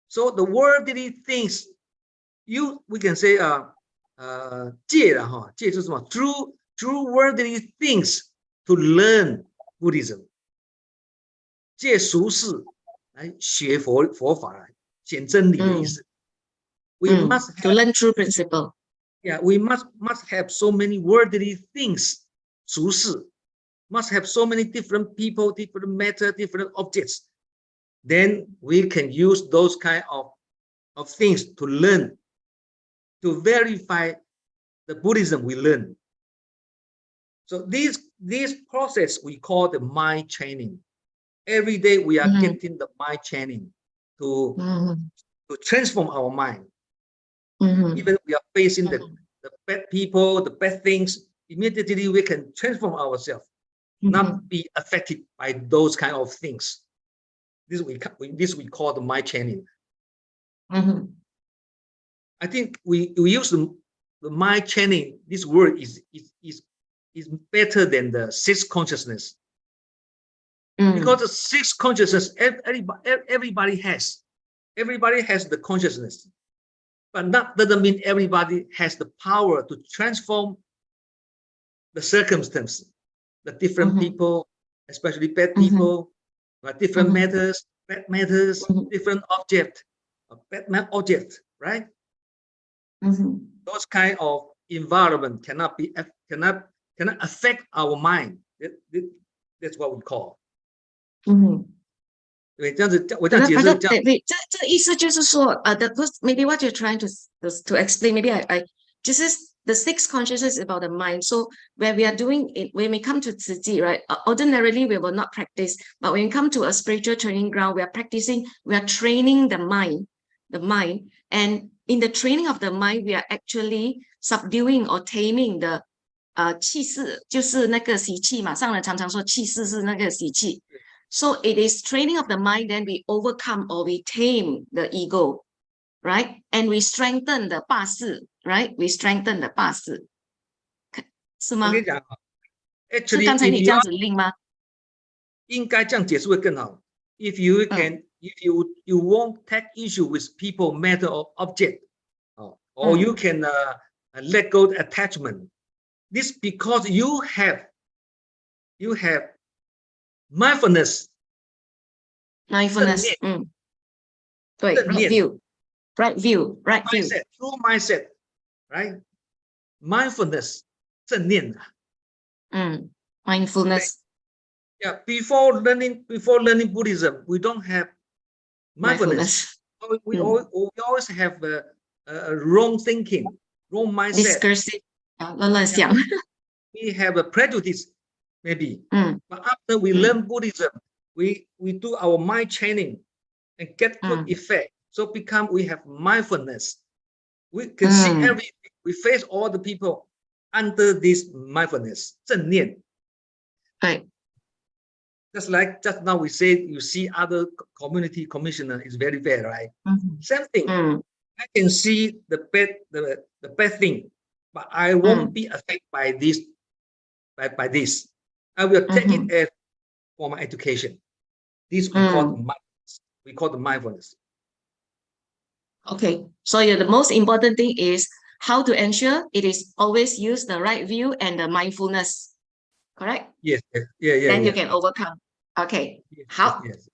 Speaker 5: So the worldly things, we can say 戒了哈，戒就是什么 ？Through worldly things to learn Buddhism. 戒俗事来学佛法来显真理的意思。We must
Speaker 4: to learn true principle.
Speaker 5: Yeah, we must have so many worldly things. 俗事 must have so many different people, different matter, different objects. Then we can use those kind of things to learn, to verify the Buddhism we learn. So this process we call the mind training. Every day we are getting the mind training to transform our mind. Even we are facing the bad people, the bad things, immediately we can transform ourselves, not be affected by those kind of things. This we call the mind training. I think we use the mind training. This word is better than the sixth consciousness, because the sixth consciousness everybody has the consciousness, but that doesn't mean everybody has the power to transform the circumstance, the different people, especially bad people, different matters, bad matters, different object, bad object, right? Those kind of environment cannot affect our mind. That's what we call. 对，这样子我这样解释，这样。
Speaker 4: 这意思就是说maybe what you're trying to explain, maybe I just the sixth consciousness is about the mind. So when we are doing it, when we come to Tzu Chi, right? Ordinarily we will not practice, but when we come to a spiritual training ground, we are practicing, we are training the mind, and in the training of the mind, we are actually subduing or taming the 气势，就是那个习气嘛。上人常常说气势是那个习气。So it is training of the mind, then we overcome or we tame the ego, right? And we strengthen the 八识, right? We strengthen the 八识，是吗？
Speaker 5: 我跟你讲啊，
Speaker 4: 是刚才你这样子令吗？
Speaker 5: 应该这样解释会更好。If you can, if you won't take issue with people, matter, or object, or you can let go the attachment. This because you have mindfulness.
Speaker 4: Mindfulness. 对 right view.
Speaker 5: Mindset, true mindset, right? Mindfulness, 正念。
Speaker 4: Mindfulness.
Speaker 5: Yeah, before learning Buddhism, we don't have mindfulness. We always have a wrong thinking, wrong mindset.
Speaker 4: Discursive. 乱想。
Speaker 5: We have a prejudice, maybe. But after we learn Buddhism, we do our mind training and get good effect. So we have mindfulness. We can see everything. We face all the people under this mindfulness. 正念。
Speaker 4: 对。
Speaker 5: Just like just now we said, you see other community commissioner is very bad, right? Same thing. I can see the bad thing, but I won't be affected by this. By this, I will take it as for my education. This we call the mindfulness.
Speaker 4: Okay, so the most important thing is how to ensure it is always use the right view and the mindfulness. Correct?
Speaker 5: Yes. Yeah.
Speaker 4: Then you can overcome. Okay.
Speaker 5: Yes,
Speaker 4: How?
Speaker 5: Yes.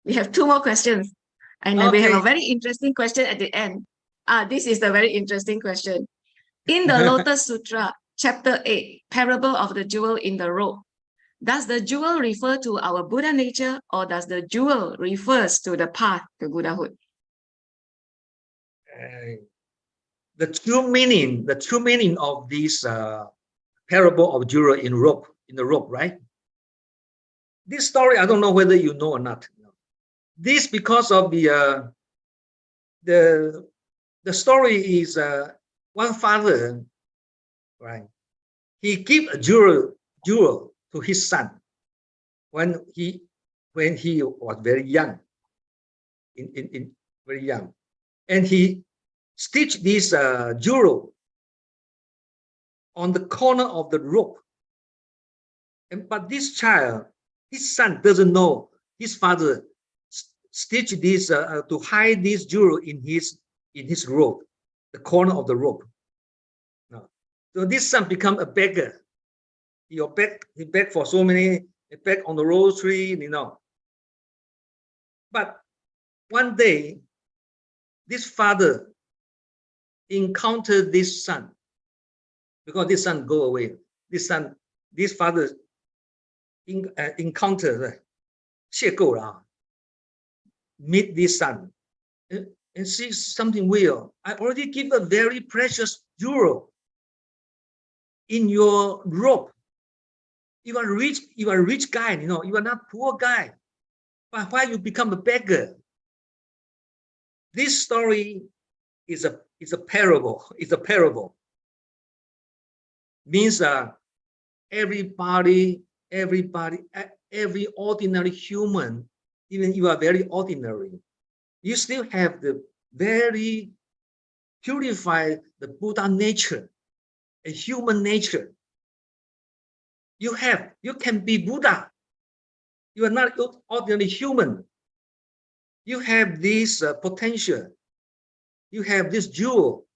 Speaker 4: We have 2 more questions, and then we have a very interesting question at the end. This is the very interesting question. In the Lotus Sutra, Chapter 8, Parable of the Jewel in the Robe, does the jewel refer to our Buddha nature, or does the jewel refers to the path to Buddhahood?
Speaker 5: the true meaning of this parable of jewel in the rope, right? This story, I don't know whether you know or not. This because of the story is one father, right? He gave a jewel to his son when he was very young, in very young, and he stitched this jewel on the corner of the rope. But this child, his son, doesn't know his father stitched this to hide this jewel in his rope, the corner of the rope. So this son become a beggar. He begged for so many, he begged on the rose tree, But one day, this father encountered this son, because this son go away. This father encountered, meet this son, and see something weird. I already give a very precious jewel in your rope. You are rich guy, you are not poor guy. But why you become a beggar? This story is a parable. It's a parable. Means every ordinary human, even you are very ordinary, you still have the very purified the Buddha nature, a human nature. You can be Buddha. You are not ordinary human. You have this potential. You have this jewel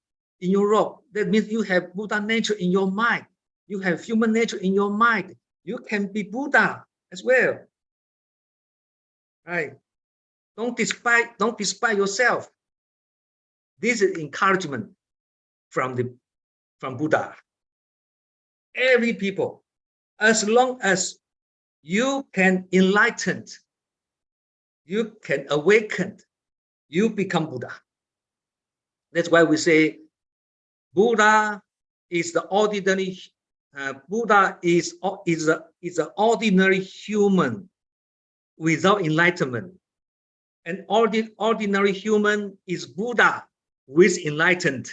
Speaker 5: in your robe. That means you have Buddha nature in your mind. You have human nature in your mind. You can be Buddha as well. Right? Don't despise yourself. This is encouragement from Buddha. Every people, as long as you can enlighten, you can awaken, you become Buddha. That's why we say Buddha is the ordinary. Buddha is an ordinary human without enlightenment. An ordinary human is Buddha with enlightened.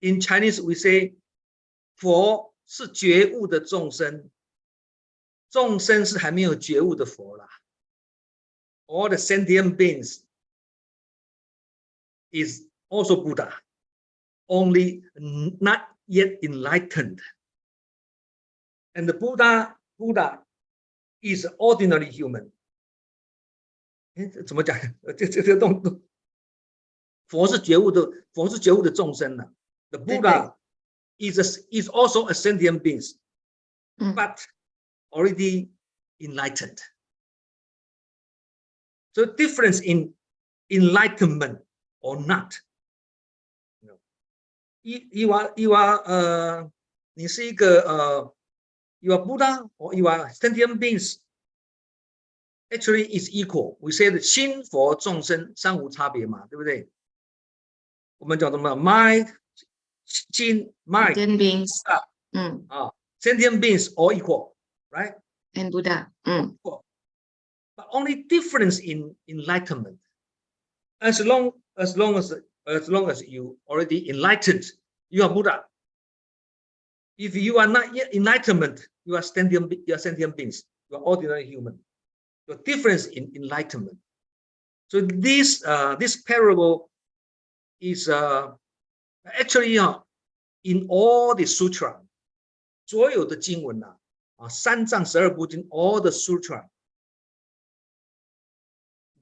Speaker 5: In Chinese, we say, 佛是觉悟的众生，众生是还没有觉悟的佛啦。All the sentient beings is also Buddha, only not yet enlightened. And the Buddha is ordinary human. 怎么讲？这动佛是觉悟的众生呢。The Buddha is also a sentient being, but already enlightened. So difference in enlightenment or not. You are you are Buddha or you are sentient beings. Actually, is equal. We say the 心佛众生三无差别嘛，对不对？我们讲什么 mind, 心 mind,
Speaker 4: Sentient beings.
Speaker 5: sentient beings all equal, right?
Speaker 4: And Buddha.
Speaker 5: But only difference in enlightenment. As long as you already enlightened, you are Buddha. If you are not yet enlightenment, you are sentient beings. You are ordinary human. The difference in enlightenment. So this parable is actually in all the sutra, 所有的经文三藏十二部经 all the sutra,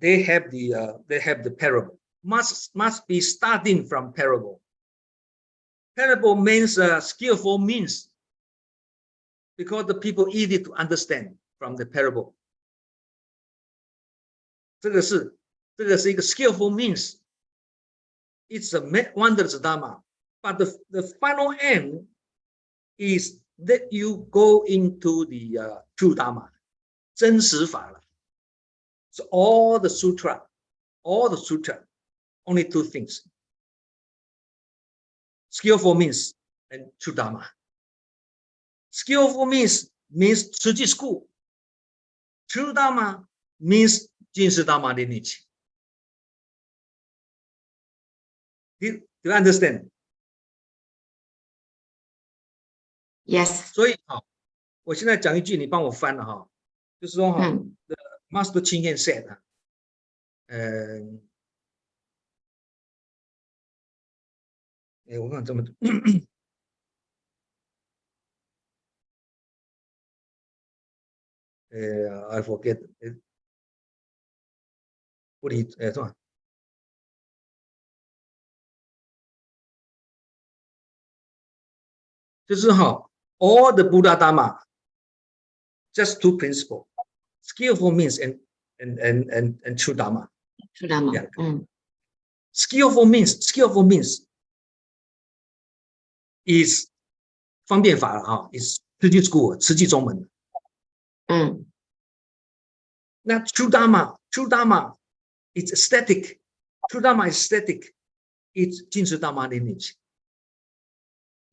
Speaker 5: they have the parable. Must be starting from parable. Parable means skillful means, because the people easy to understand from the parable. 这个是一个 skillful means. It's a wondrous Dharma, but the final end is that you go into the true Dharma, 真实法了. So all the sutra all the sutra, only two things: skillful means and true Dharma. Skillful means Tzu school. True Dharma means Jinshi Dharma lineage. Do you understand?
Speaker 4: Yes.
Speaker 5: 所以我现在讲一句，你帮我翻了哈，就是说the Master Ching said 我看这么I forget 不理是吧？就是all the Buddha Dharma, just two principles: skillful means and true Dharma.
Speaker 4: True Dharma.
Speaker 5: Yeah. Skillful means is 方便法了is 慈济school 慈济宗门。那 true Dharma is static. True Dharma is static. It's Jinshi Dharma lineage.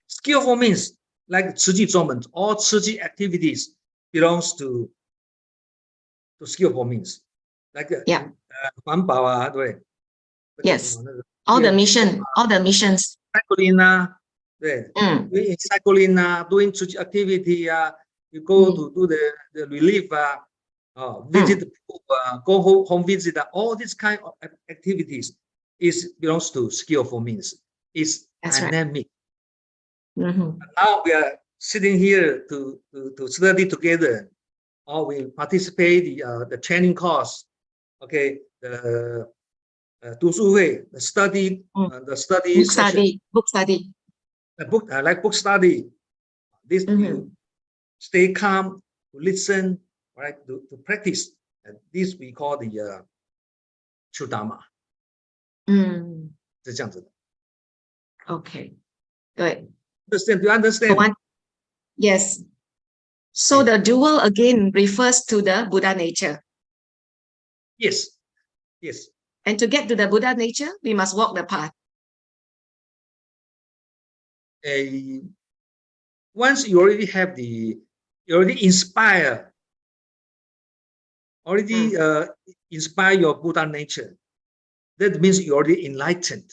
Speaker 5: Skillful means like 慈济宗门, all 慈济 activities belongs to skillful means. Like 环保啊，对。
Speaker 4: Yes. All the missions.
Speaker 5: Cycling 啊，对。doing cycling 啊 ，doing 慈济 activity 啊 ，you go to do the relief 啊。visit the pool, go home visit, all these kind of activities belongs to skillful means. It's dynamic.
Speaker 4: Right.
Speaker 5: Now we are sitting here to study together, or we participate the training course. Okay, the 读书会, the study, the study
Speaker 4: book study.
Speaker 5: The book like book study. This you stay calm, to listen. Right, to practice, and this we call the true Dharma. 是这样子的。
Speaker 4: Okay, good.
Speaker 5: Understand? Do you understand?
Speaker 4: Yes. So the dual again refers to the Buddha nature.
Speaker 5: Yes. Yes.
Speaker 4: And to get to the Buddha nature, we must walk the path.
Speaker 5: Once you already have you already inspire your Buddha nature, that means you already enlightened.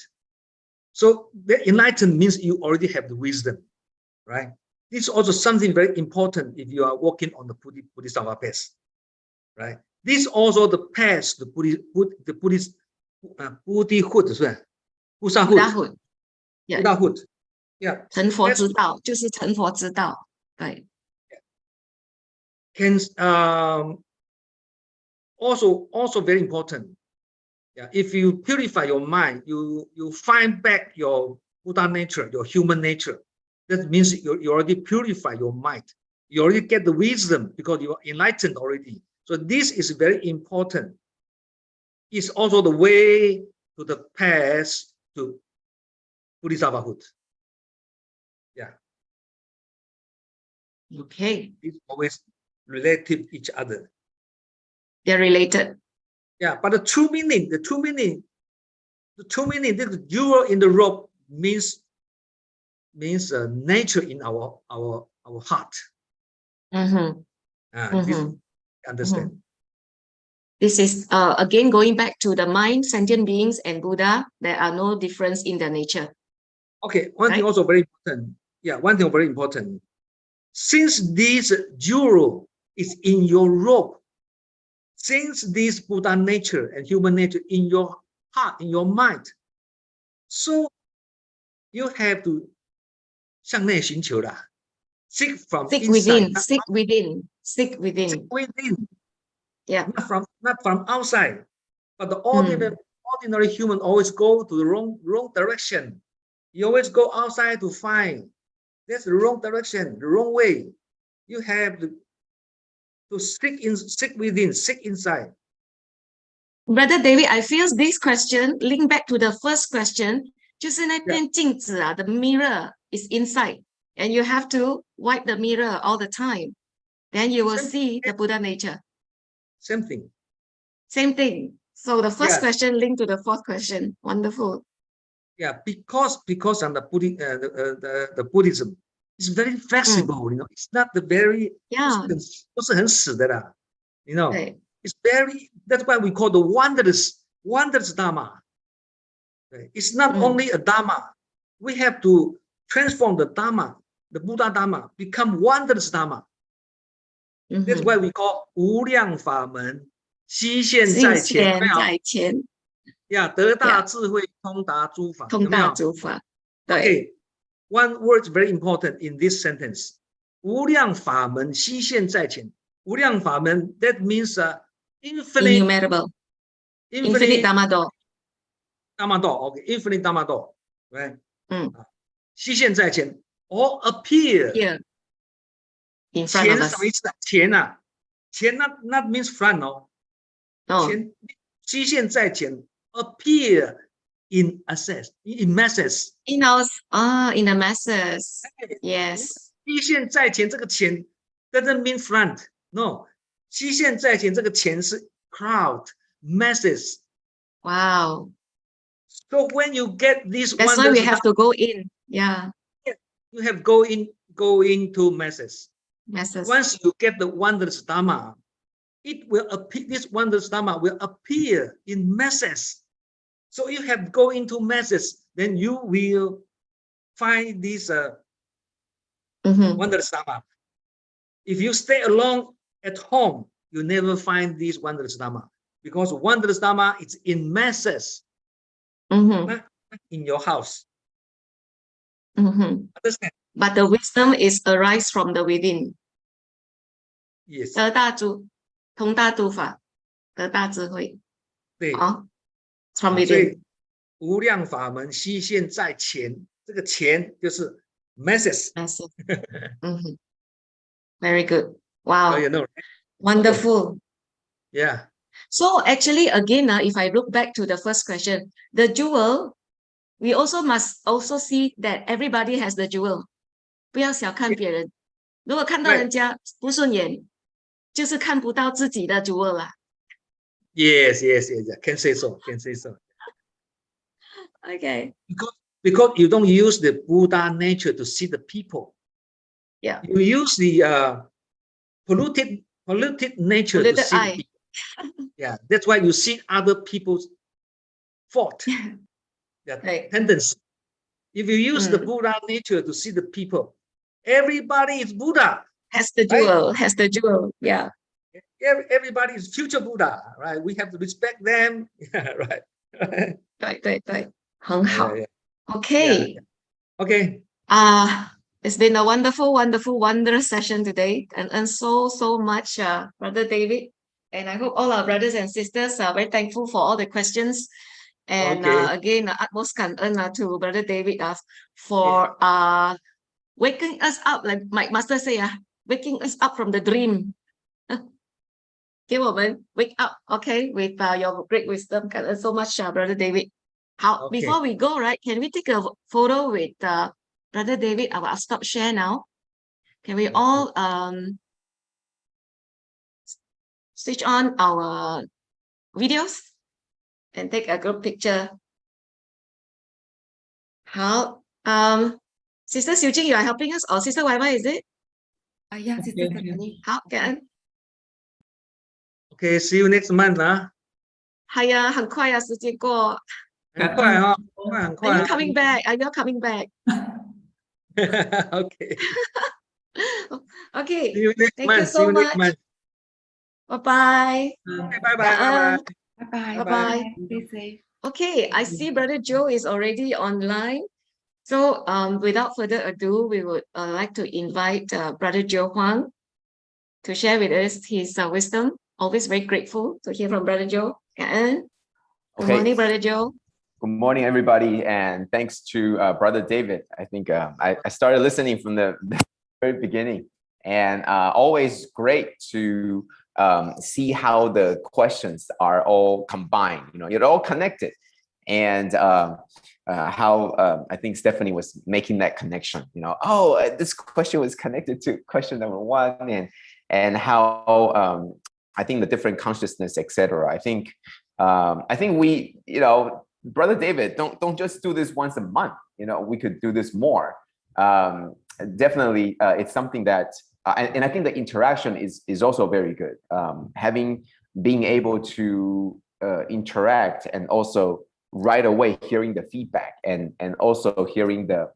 Speaker 5: So the enlightened means you already have the wisdom, right? This is also something very important if you are walking on the Bodhisattva path, right? This is also the path, the Buddhist Buddhahood, Buddhahood.
Speaker 4: Yeah.
Speaker 5: Buddhahood. Yeah.
Speaker 4: 成佛之道就是成佛之道，对。
Speaker 5: Can also very important. Yeah, if you purify your mind, you find back your Buddha nature, your human nature. That means you already purify your mind. You already get the wisdom because you are enlightened already. So this is very important. It's also the way to the path to Bodhisattvahood. Yeah.
Speaker 4: Okay.
Speaker 5: It's always related to each other.
Speaker 4: They're related.
Speaker 5: Yeah, but the true meaning, the jewel in the rope means nature in our heart. This understand.
Speaker 4: This is again going back to the mind, sentient beings, and Buddha. There are no difference in the nature.
Speaker 5: Okay, one thing also very important. Yeah, one thing very important. Since this jewel is in your rope, since this Buddha nature and human nature in your heart, in your mind, so you have to 向内寻求啦, seek from inside,
Speaker 4: seek within. Yeah.
Speaker 5: Not from outside, but the ordinary human always go to the wrong direction. You always go outside to find. That's the wrong direction, the wrong way. You have to seek within, seek inside.
Speaker 4: Brother David, I feel this question link back to the first question. 就是那片镜子啊, the mirror is inside, and you have to wipe the mirror all the time. Then you will see the Buddha nature.
Speaker 5: Same thing.
Speaker 4: Same thing. So the first
Speaker 5: Yeah.
Speaker 4: question linked to the fourth question. Wonderful.
Speaker 5: Yeah, because on the Buddhism is very flexible, it's not the very
Speaker 4: Yeah.
Speaker 5: 不是很死的啦,
Speaker 4: Right.
Speaker 5: it's very, that's why we call the wondrous Dharma. It's not only a Dharma. We have to transform the Dharma, the Buddha Dharma, become wondrous Dharma. That's
Speaker 4: Mhm.
Speaker 5: why we call 无量法门悉现
Speaker 4: 心
Speaker 5: 在前，有没有？
Speaker 4: 现在前，
Speaker 5: 呀，得大智慧，通达诸法，
Speaker 4: 通
Speaker 5: 有没有？
Speaker 4: 达诸法。对，
Speaker 5: Okay, one word is very important in this sentence. 无量法门悉现在前。无量法门 that means infinite
Speaker 4: innumerable, infinite Dharma door.
Speaker 5: Dharma door. Okay, infinite Dharma door. Right? 悉现在前 or appear.
Speaker 4: Here, in front
Speaker 5: 前
Speaker 4: of
Speaker 5: 是什么意
Speaker 4: us.
Speaker 5: 思啊？前啊，前 not means front 哦。
Speaker 4: Oh,
Speaker 5: 前悉现在前 appear in masses.
Speaker 4: in our in the masses. Yes.
Speaker 5: 悉现在前这个前 doesn't mean front. No. 悉现在前这个前是 crowd, masses.
Speaker 4: Wow.
Speaker 5: So when you get this
Speaker 4: That's why we have to go in. Yeah.
Speaker 5: you have go into masses.
Speaker 4: Masses.
Speaker 5: Once you get the wondrous Dharma, it will appear, this wondrous Dharma will appear in masses. So you have go into masses, then you will find this wondrous Dharma. If you stay alone at home, you never find this wondrous Dharma, because wondrous Dharma is in masses, not in your house. Understand?
Speaker 4: But the wisdom is arise from the within.
Speaker 5: Yes.
Speaker 4: 得大诸，通大诸法，得大智慧。
Speaker 5: 对。
Speaker 4: from
Speaker 5: 所以
Speaker 4: within.
Speaker 5: 无量法门悉现在前，这个前就是 masses.
Speaker 4: Masses. Very good. Wow.
Speaker 5: So you know, right?
Speaker 4: Wonderful.
Speaker 5: Yeah.
Speaker 4: So actually, again, if I look back to the first question, the jewel, we also must also see that everybody has the jewel. 不要小看别人，如果看到人家不顺眼，就是看不到自己的 jewel 啦。
Speaker 5: Yes. Can say so.
Speaker 4: Okay.
Speaker 5: Because you don't use the Buddha nature to see the people.
Speaker 4: Yeah.
Speaker 5: You use the polluted nature to see the people. Yeah. That's why you see other people's fault.
Speaker 4: Right.
Speaker 5: Tendency. If you use the Buddha nature to see the people, everybody is Buddha.
Speaker 4: Has the jewel.
Speaker 5: Right?
Speaker 4: Has the jewel. Yeah.
Speaker 5: Everybody is future Buddha, right? We have to respect them. Yeah, right.
Speaker 4: 对，很好。
Speaker 5: Yeah.
Speaker 4: Okay.
Speaker 5: Okay.
Speaker 4: It's been a wonderful, wondrous session today, and so much, Brother David. And I hope all our brothers and sisters are very thankful for all the questions. And again, utmost感恩 to Brother David for waking us up, like my master say, waking us up from the dream. 给我们 wake up, okay, with your great wisdom. 感恩 so much, Brother David. How before we go, right? Can we take a photo with Brother David? I'll stop share now. Can we all switch on our videos and take a group picture? How Sister Su Ching, you are helping us, or Sister Waiwa, is it?
Speaker 1: Yeah, Sister Stephanie.
Speaker 4: How can?
Speaker 5: Okay, see you next month.
Speaker 4: 係啊，很快啊，時間過。
Speaker 5: 很快哈，很
Speaker 4: Are
Speaker 5: 快
Speaker 4: you。coming back? Are you coming back?
Speaker 5: Okay.
Speaker 4: Okay.
Speaker 5: See you next
Speaker 4: Thank
Speaker 5: month.
Speaker 4: you
Speaker 5: See
Speaker 4: so
Speaker 5: you next
Speaker 4: much.
Speaker 5: month.
Speaker 4: Bye-bye.
Speaker 5: Okay, bye.
Speaker 1: Bye-bye.
Speaker 4: Bye-bye.
Speaker 1: Stay safe.
Speaker 4: Okay, I see Brother Joe is already online. So without further ado, we would like to invite Brother Joe Huang to share with us his wisdom. Always very grateful to hear from Brother Joe. Good morning, Brother Joe.
Speaker 6: Good morning, everybody, and thanks to Brother David. I think I started listening from the very beginning, and always great to see how the questions are all combined. You're all connected, and how I think Stephanie was making that connection. This question was connected to question number one, and how I think the different consciousness, etc. I think I think Brother David, don't just do this once a month. We could do this more. Definitely, it's something that, and I think the interaction is also very good. Being able to interact and also right away hearing the feedback and also hearing the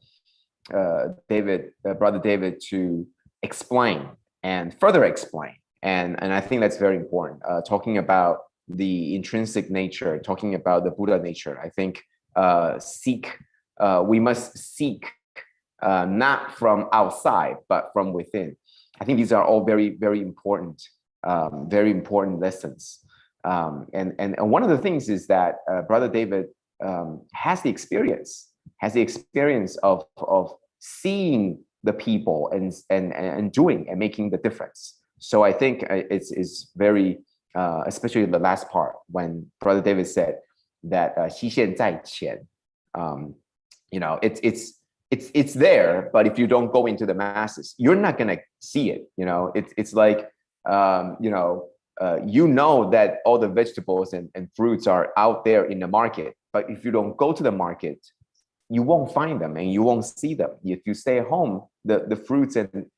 Speaker 6: Brother David to explain and further explain. And I think that's very important. Talking about the intrinsic nature, talking about the Buddha nature, I think we must seek not from outside, but from within. I think these are all very, very important lessons. And one of the things is that Brother David has the experience of seeing the people and doing and making the difference. So I think it's very, especially the last part when Brother David said that 期限在前, it's there, but if you don't go into the masses, you're not gonna see it. It's like that all the vegetables and fruits are out there in the market, but if you don't go to the market, you won't find them and you won't see them. If you stay at home, the fruits and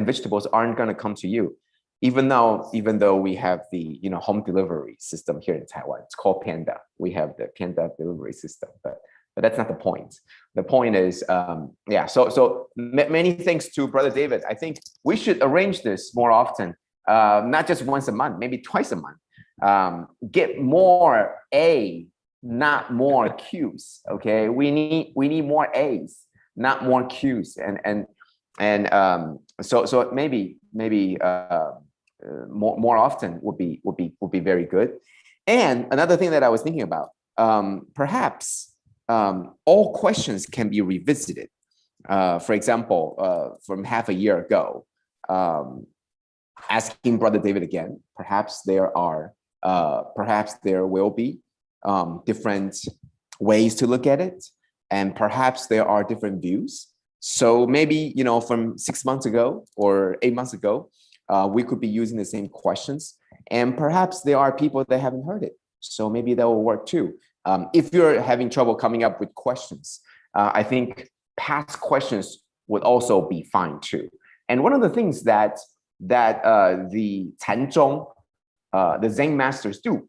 Speaker 6: vegetables aren't going to come to you. Even though we have the home delivery system here in Taiwan, it's called Panda. We have the Panda delivery system, but that's not the point. The point is, So many thanks to Brother David. I think we should arrange this more often, not just once a month, maybe twice a month. Get more A, not more Q's. Okay, we need more A's, not more Q's, and so maybe more often would be very good. And another thing that I was thinking about, perhaps all questions can be revisited. For example, from half a year ago, asking Brother David again. Perhaps there will be different ways to look at it, and perhaps there are different views. So maybe from 6 months ago or 8 months ago, we could be using the same questions, and perhaps there are people that haven't heard it. So maybe that will work too. If you're having trouble coming up with questions, I think past questions would also be fine too. And one of the things that the Tanzhong, the Zen masters do,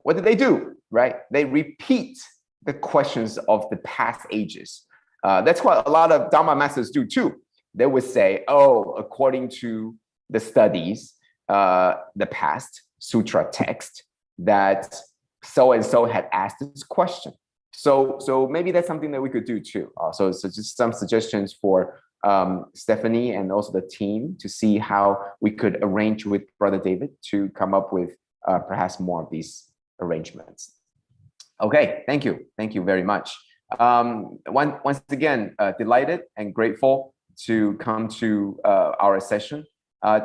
Speaker 6: what do? Right? They repeat the questions of the past ages. That's what a lot of Dharma masters do too. They would say, according to the studies, the past sutra text, that so-and-so had asked this question. So maybe that's something that we could do too. So just some suggestions for Stephanie and also the team to see how we could arrange with Brother David to come up with perhaps more of these arrangements. Okay, thank you very much. Once again, delighted and grateful to come to our session.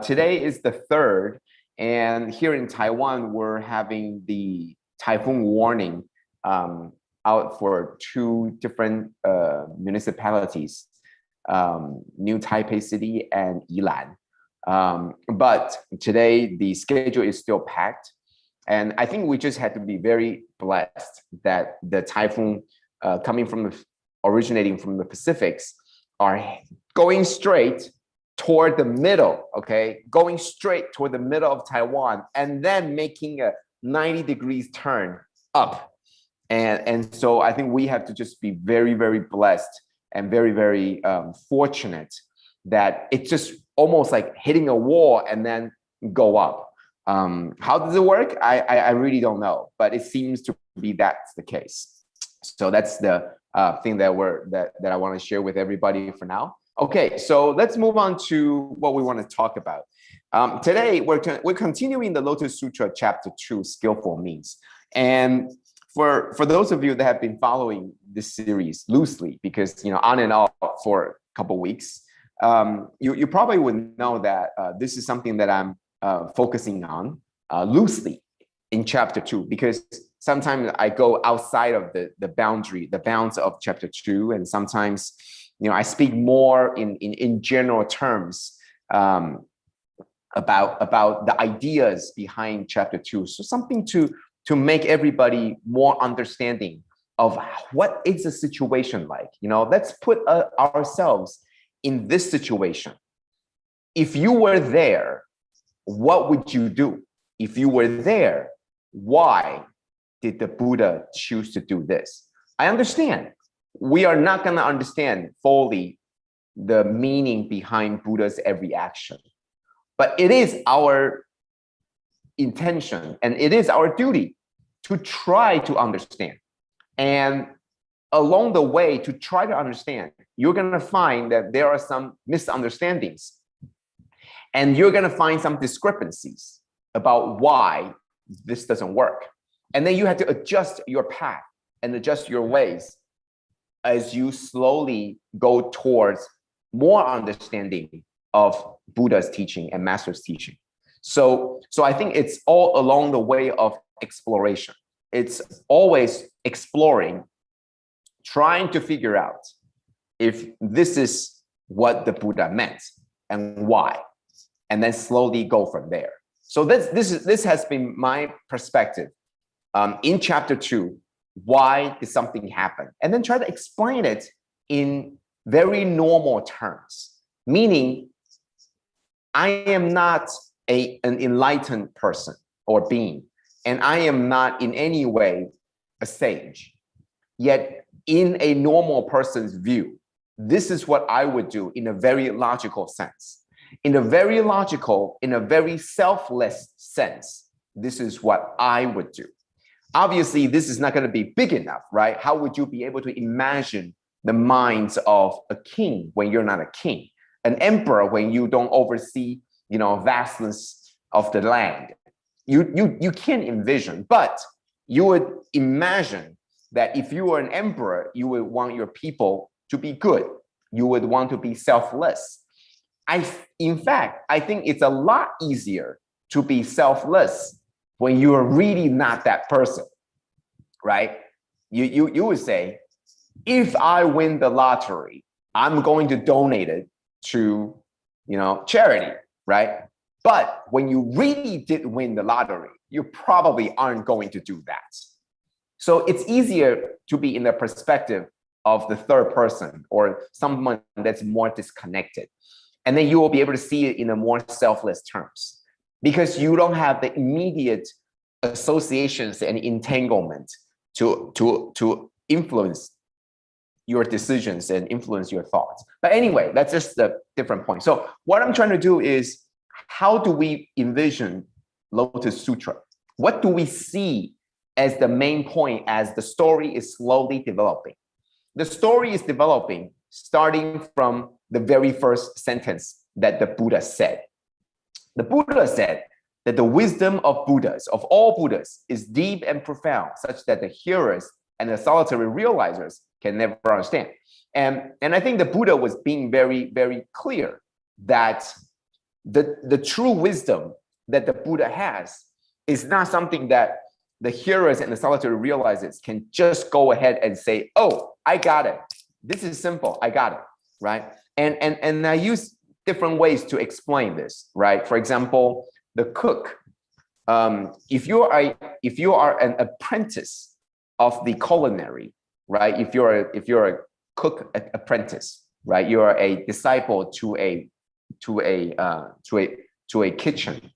Speaker 6: Today is the 3rd, and here in Taiwan, we're having the typhoon warning out for 2 different municipalities, New Taipei City and Yilan. But today the schedule is still packed, and I think we just had to be very blessed that the typhoon originating from the Pacifics are going straight toward the middle, going straight toward the middle of Taiwan, and then making a 90 degrees turn up. And so I think we have to just be very, very blessed and very, very fortunate that it's just almost like hitting a wall and then go up. How does it work? I really don't know, but it seems to be that's the case. So that's the thing that I want to share with everybody for now. Okay, so let's move on to what we want to talk about. Today, we're continuing the Lotus Sutra Chapter 2, Skillful Means. And for those of you that have been following this series loosely, because on and off for a couple weeks, you probably would know that this is something that I'm focusing on loosely in Chapter 2, because sometimes I go outside of the bounds of Chapter 2, and sometimes I speak more in general terms about the ideas behind Chapter 2. So something to to make everybody more understanding of what is the situation like. You know, let's put ourselves in this situation. If you were there, what would you do? If you were there, why did the Buddha choose to do this? I understand. We are not going to understand fully the meaning behind Buddha's every action, but it is our intention and it is our duty to try to understand. And along the way, to try to understand, you're going to find that there are some misunderstandings and you're going to find some discrepancies about why this doesn't work. And then you have to adjust your path and adjust your ways as you slowly go towards more understanding of Buddha's teaching and Master's teaching. So I think it's all along the way of exploration. It's always exploring, trying to figure out if this is what the Buddha meant and why, and then slowly go from there. So this has been my perspective in chapter 2. Why did something happen? And then try to explain it in very normal terms, meaning I am not an enlightened person or being, and I am not in any way a sage. Yet in a normal person's view, this is what I would do in a very logical sense. In a very logical, in a very selfless sense, this is what I would do. Obviously, this is not going to be big enough, right? How would you be able to imagine the minds of a king when you're not a king? An emperor when you don't oversee, vastness of the land? You can't envision, but you would imagine that if you were an emperor, you would want your people to be good. You would want to be selfless. In fact, I think it's a lot easier to be selfless when you are really not that person, right? You would say, if I win the lottery, I'm going to donate it to, charity, right? But when you really did win the lottery, you probably aren't going to do that. So it's easier to be in the perspective of the third person or someone that's more disconnected. And then you will be able to see it in a more selfless terms because you don't have the immediate associations and entanglement to influence your decisions and influence your thoughts. But anyway, that's just a different point. So what I'm trying to do is, how do we envision Lotus Sutra? What do we see as the main point as the story is slowly developing? The story is developing starting from the very first sentence that the Buddha said. The Buddha said that the wisdom of Buddhas, of all Buddhas, is deep and profound, such that the hearers and the solitary realizers can never understand. And I think the Buddha was being very, very clear that the true wisdom that the Buddha has is not something that the hearers and the solitary realizers can just go ahead and say, oh, I got it. This is simple. I got it, right? And I use different ways to explain this, right? For example, the cook. If you are an apprentice of the culinary, right? If you're a cook apprentice, right? You are a disciple to a kitchen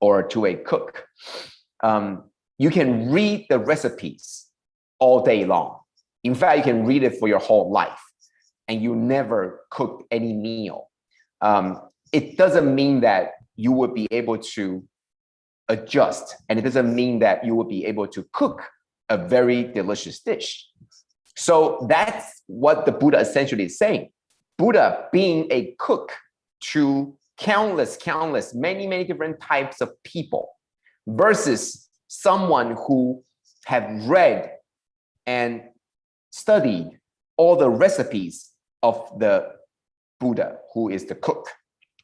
Speaker 6: or to a cook. You can read the recipes all day long. In fact, you can read it for your whole life, and you never cook any meal. It doesn't mean that you would be able to adjust, and it doesn't mean that you would be able to cook a very delicious dish. So that's what the Buddha essentially is saying. Buddha being a cook to countless, many different types of people versus someone who have read and studied all the recipes of the Buddha, who is the cook,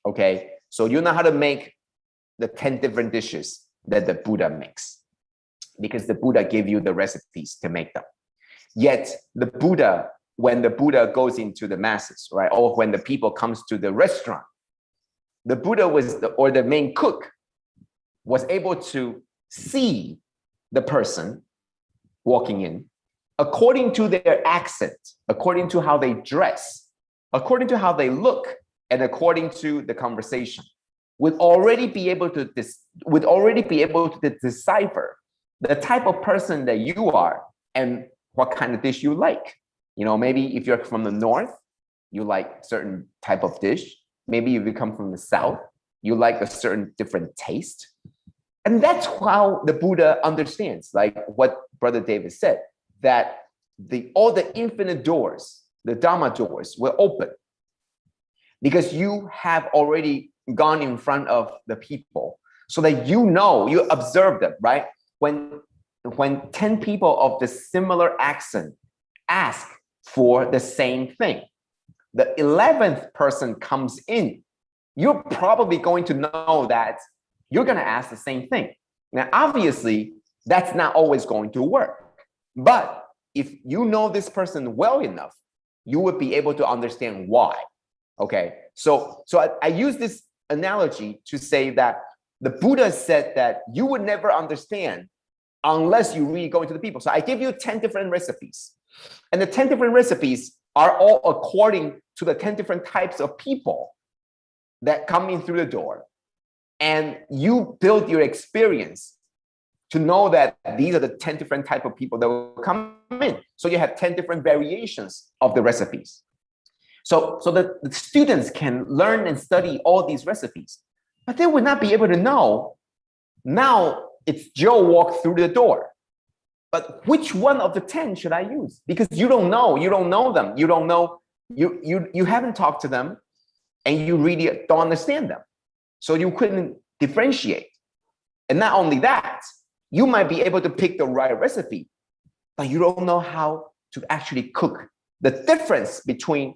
Speaker 6: okay? So you know how to make the 10 different dishes that the Buddha makes because the Buddha gave you the recipes to make them. Yet the Buddha, when the Buddha goes into the masses, right, or when the people comes to the restaurant, the Buddha the main cook was able to see the person walking in according to their accent, according to how they dress, according to how they look, and according to the conversation, would already be able to decipher the type of person that you are and what kind of dish you like. You know, maybe if you're from the north, you like certain type of dish. Maybe if you come from the south, you like a certain different taste. And that's how the Buddha understands, like what Brother David said, that all the infinite doors, the Dharma doors, will open because you have already gone in front of the people so that you observe them, right? When 10 people of the similar accent ask for the same thing, the 11th person comes in, you're probably going to know that you're going to ask the same thing. Now, obviously, that's not always going to work. But if you know this person well enough, you would be able to understand why. Okay, so I use this analogy to say that the Buddha said that you would never understand unless you really go into the people. So I give you 10 different recipes, and the 10 different recipes are all according to the 10 different types of people that come in through the door. And you build your experience to know that these are the 10 different type of people that will come in. So you have 10 different variations of the recipes. So the students can learn and study all these recipes, but they would not be able to know, now it's Joe walked through the door, but which one of the 10 should I use? Because you don't know them. You don't know, you haven't talked to them, and you really don't understand them. So you couldn't differentiate. And not only that, you might be able to pick the right recipe, but you don't know how to actually cook. The difference between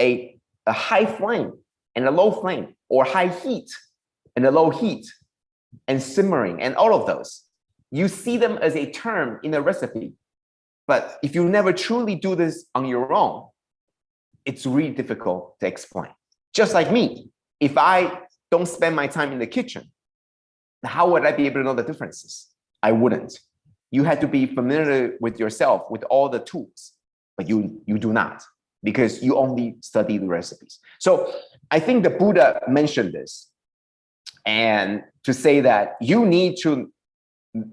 Speaker 6: a high flame and a low flame, or high heat and a low heat, and simmering, and all of those, you see them as a term in a recipe. But if you never truly do this on your own, it's really difficult to explain. Just like me, if I don't spend my time in the kitchen, how would I be able to know the differences? I wouldn't. You had to be familiar with yourself, with all the tools, but you do not, because you only study the recipes. So I think the Buddha mentioned this, and to say that you need to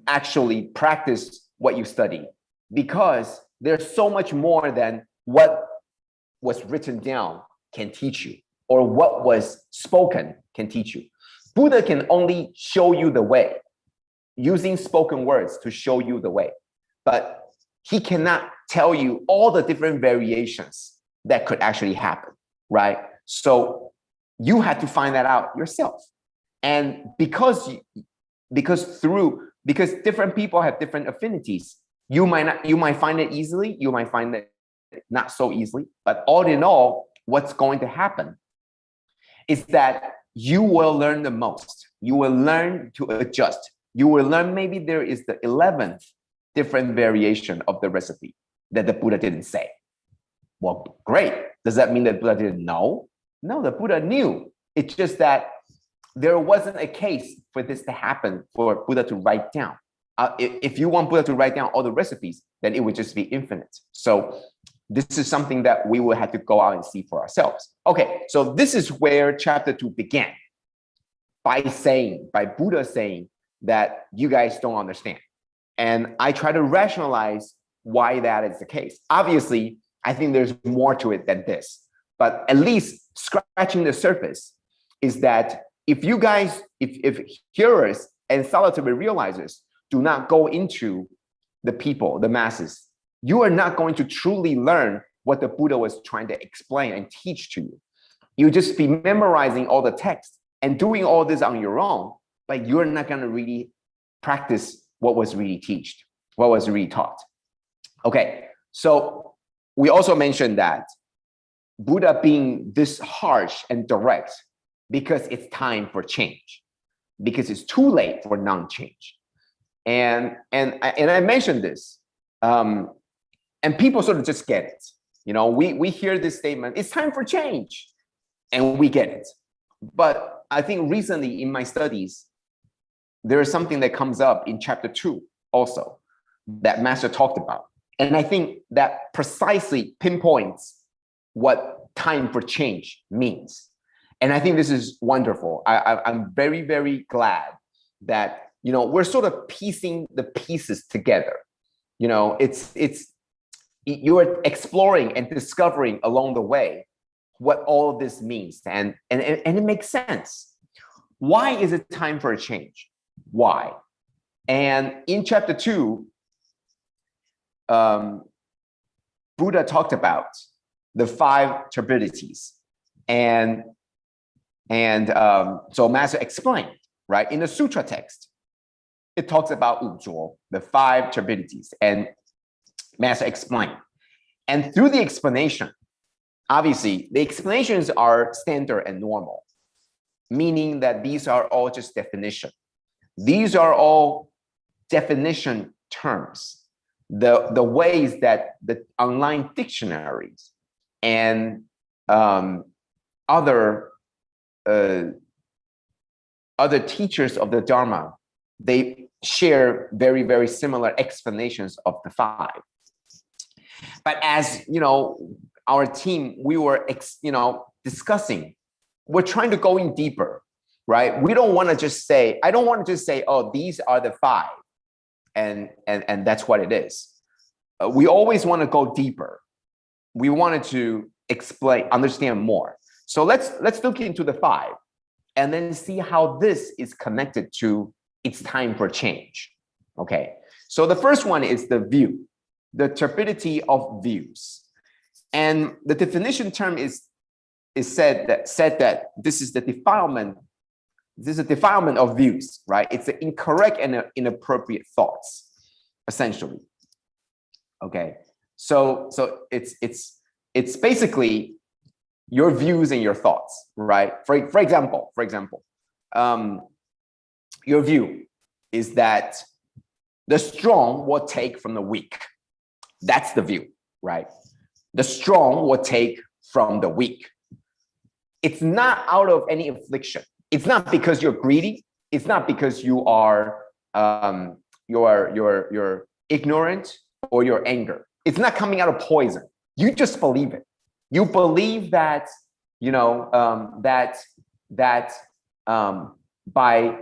Speaker 6: actually practice what you study, because there's so much more than what was written down can teach you, or what was spoken can teach you. Buddha can only show you the way, using spoken words to show you the way, but he cannot tell you all the different variations that could actually happen, right? So you had to find that out yourself. And because different people have different affinities, you might find it easily, you might find it not so easily, but all in all, what's going to happen is that you will learn the most. You will learn to adjust. You will learn maybe there is the 11th different variation of the recipe that the Buddha didn't say. Well, great. Does that mean that Buddha didn't know? No, the Buddha knew. It's just that there wasn't a case for this to happen, for Buddha to write down. If you want Buddha to write down all the recipes, then it would just be infinite. So this is something that we will have to go out and see for ourselves. Okay, so this is where chapter 2 began, by Buddha saying that you guys don't understand. And I try to rationalize why that is the case. Obviously, I think there's more to it than this, but at least scratching the surface is that if you guys, if hearers and solitary realizers do not go into the people, the masses, you are not going to truly learn what the Buddha was trying to explain and teach to you. You just be memorizing all the text and doing all this on your own, but you're not going to really practice what was really taught. Okay, so we also mentioned that Buddha being this harsh and direct because it's time for change, because it's too late for non-change. And I mentioned this, and people sort of just get it. You know, we hear this statement, it's time for change, and we get it. But I think recently in my studies, there is something that comes up in chapter 2 also that Master talked about. And I think that precisely pinpoints what time for change means. And I think this is wonderful. I'm very, very glad that, you know, we're sort of piecing the pieces together. You know, you're exploring and discovering along the way what all of this means. And it makes sense. Why is it time for a change? Why? And in chapter 2, Buddha talked about the 5 turbidities. And so Master explained, right? In the sutra text, it talks about 五浊, the 5 turbidities, and Master explained. And through the explanation, obviously, the explanations are standard and normal, meaning that these are all just definition. These are all definition terms, the ways that the online dictionaries and other teachers of the Dharma, they share very, very similar explanations of the 5. But as you know, our team, we were discussing, we're trying to go in deeper, right? We don't want to just say, I don't want to just say, oh, these are the 5, and that's what it is. We always want to go deeper. We wanted to explain, understand more. So let's look into the 5 and then see how this is connected to it's time for change. Okay. So the first one is the view, the turbidity of views. And the definition term is said that this is the defilement. This is a defilement of views, right? It's the incorrect and inappropriate thoughts, essentially. Okay. So it's basically your views and your thoughts, right? For example, your view is that the strong will take from the weak. That's the view, right? The strong will take from the weak. It's not out of any affliction. It's not because you're greedy. It's not because you are you're ignorant or your anger. It's not coming out of poison. You just believe it. You believe that, you know, that by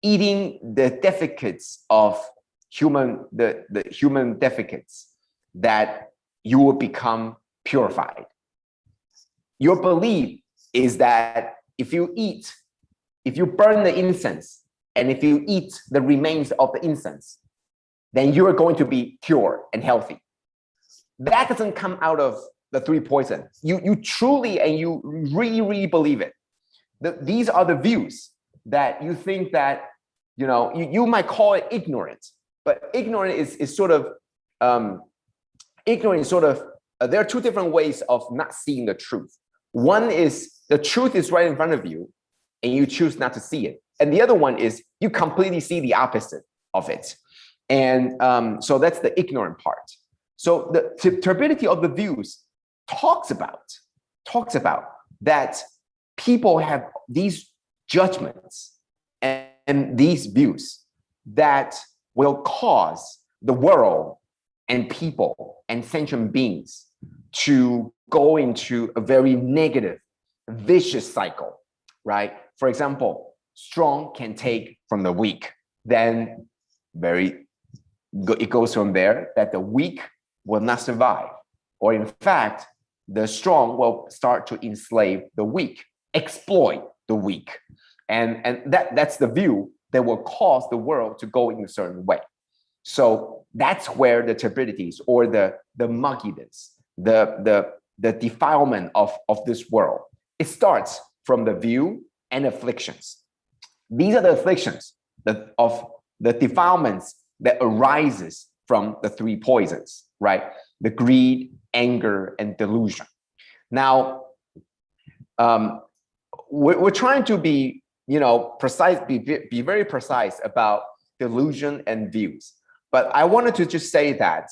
Speaker 6: eating the defecates of the human defecates, that you will become purified. Your belief is that if you burn the incense and if you eat the remains of the incense, then you are going to be pure and healthy. That doesn't come out of the 3 poison. You truly and you really, really believe it. These are the views that you think that, you know, you might call it ignorant, but ignorant is sort of, there are 2 different ways of not seeing the truth. One is the truth is right in front of you and you choose not to see it. And the other one is you completely see the opposite of it. And so that's the ignorant part. So the turbidity of the views talks about that people have these judgments and these views that will cause the world and people and sentient beings to go into a very negative, vicious cycle, right? For example, strong can take from the weak. Then it goes from there that the weak will not survive. Or in fact, the strong will start to enslave the weak, exploit the weak. And that's the view that will cause the world to go in a certain way. So that's where the turbidities or the mugginess, the defilement of this world, it starts from the view and afflictions. These are the afflictions of the defilements that arises from the 3 poisons, right? The greed, anger, and delusion. Now, we're trying to be, you know, precise, be very precise about delusion and views. But I wanted to just say that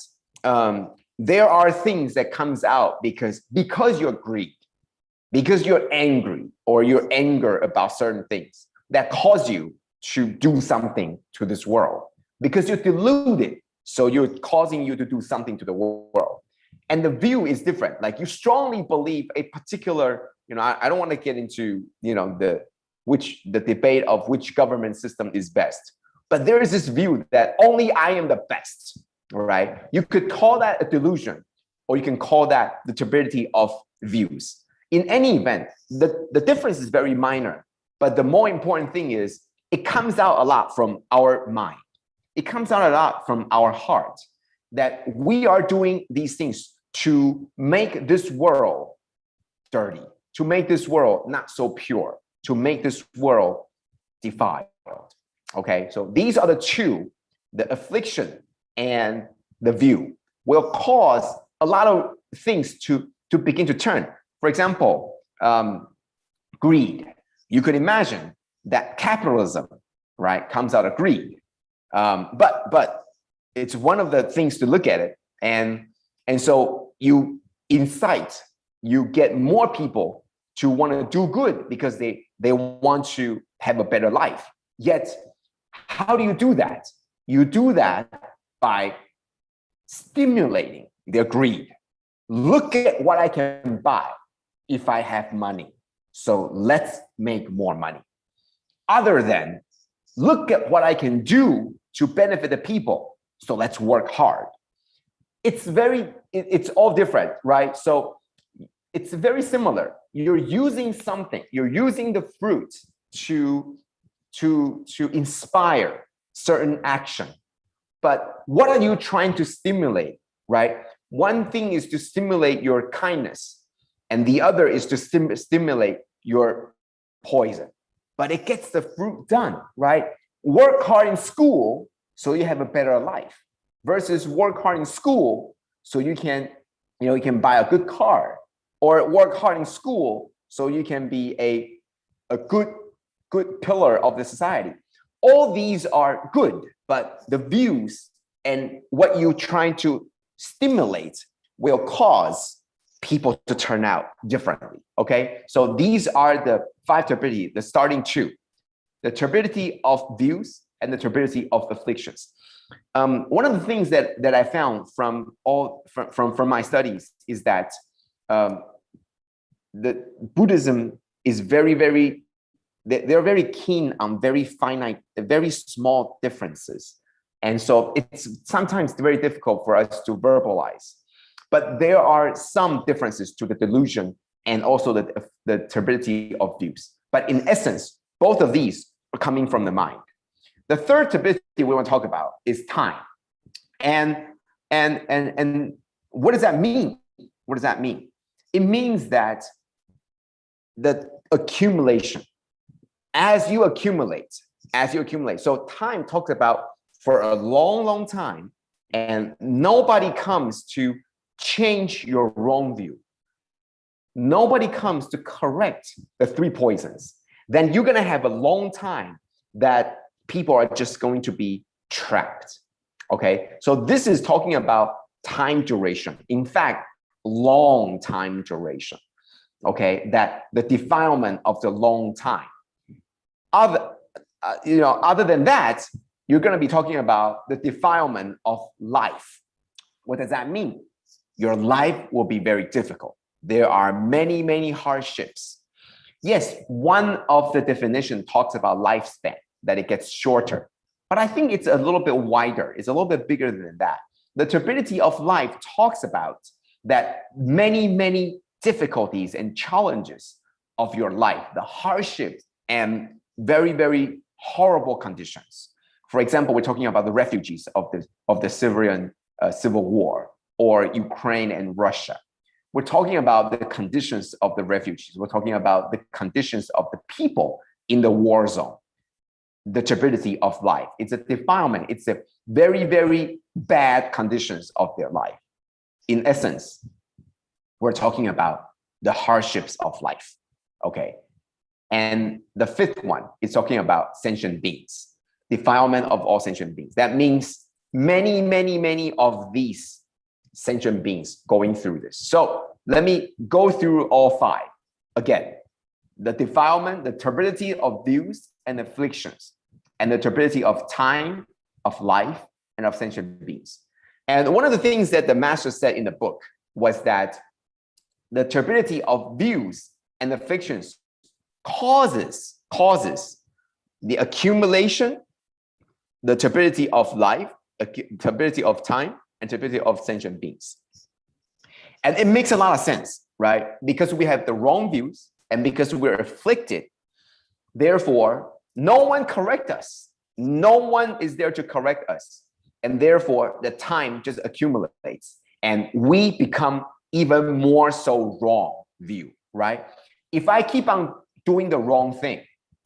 Speaker 6: there are things that comes out because you're greed, because you're angry or you're anger about certain things that cause you to do something to this world. because you're deluded. So you're causing you to do something to the world. And the view is different. Like you strongly believe a particular, I don't want to get into, the debate of which government system is best. But there is this view that only I am the best, right? You could call that a delusion, or you can call that the turbidity of views. In any event, the difference is very minor. But the more important thing is it comes out a lot from our mind. It comes out a lot from our heart, that we are doing these things to make this world dirty, to make this world not so pure, to make this world defiled. Okay, so these are the two, the affliction and the view will cause a lot of things to begin to turn. For example, greed. You could imagine that capitalism, right, comes out of greed. But it's one of the things to look at it. And so you incite, you get more people to want to do good because they want to have a better life. Yet, how do you do that? You do that by stimulating their greed. Look at what I can buy if I have money. So let's make more money. Other than, look at what I can do to benefit the people. So let's work hard. It's all different, right? So it's very similar. You're using something, you're using the fruit to inspire certain action. But what are you trying to stimulate, right? One thing is to stimulate your kindness, and the other is to stimulate your poison. But it gets the fruit done, right? Work hard in school so you have a better life, versus work hard in school so you can buy a good car, or work hard in school so you can be a good pillar of the society. All these are good, but the views and what you're trying to stimulate will cause people to turn out differently, okay? So these are the 5 turbidity, the starting 2, the turbidity of views and the turbidity of afflictions. One of the things that I found from my studies is that the Buddhism is they're very keen on very finite, very small differences. And so it's sometimes very difficult for us to verbalize. But there are some differences to the delusion and also the turbidity of views. But in essence, both of these are coming from the mind. The third turbidity we want to talk about is time. And what does that mean? What does that mean? It means that the accumulation, as you accumulate. So time talks about for a long, long time, and nobody comes to change your wrong view. Nobody comes to correct the 3 poisons. Then you're going to have a long time that people are just going to be trapped. Okay, so this is talking about time duration. In fact, long time duration. Okay, that the defilement of the long time. Other than that, you're going to be talking about the defilement of life. What does that mean? Your life will be very difficult. There are many, many hardships. Yes, one of the definition talks about lifespan, that it gets shorter. But I think it's a little bit wider. It's a little bit bigger than that. The turbidity of life talks about that many, many difficulties and challenges of your life, the hardships and very, very horrible conditions. For example, we're talking about the refugees of the Syrian civil war, or Ukraine and Russia. We're talking about the conditions of the refugees. We're talking about the conditions of the people in the war zone. The turbidity of life. It's a defilement. It's a very, very bad conditions of their life. In essence, we're talking about the hardships of life. Okay. And the 5th one is talking about sentient beings, defilement of all sentient beings. That means many, many, many of these sentient beings going through this. So let me go through all 5. Again, the defilement, the turbidity of views and afflictions, and the turbidity of time, of life and of sentient beings. And one of the things that the master said in the book was that the turbidity of views and afflictions causes the accumulation, the turbidity of life, turbidity of time, and turbidity of sentient beings. And it makes a lot of sense, right? Because we have the wrong views and because we're afflicted, therefore, no one corrects us. No one is there to correct us. And therefore, the time just accumulates and we become even more so wrong view, right? If I keep on doing the wrong thing,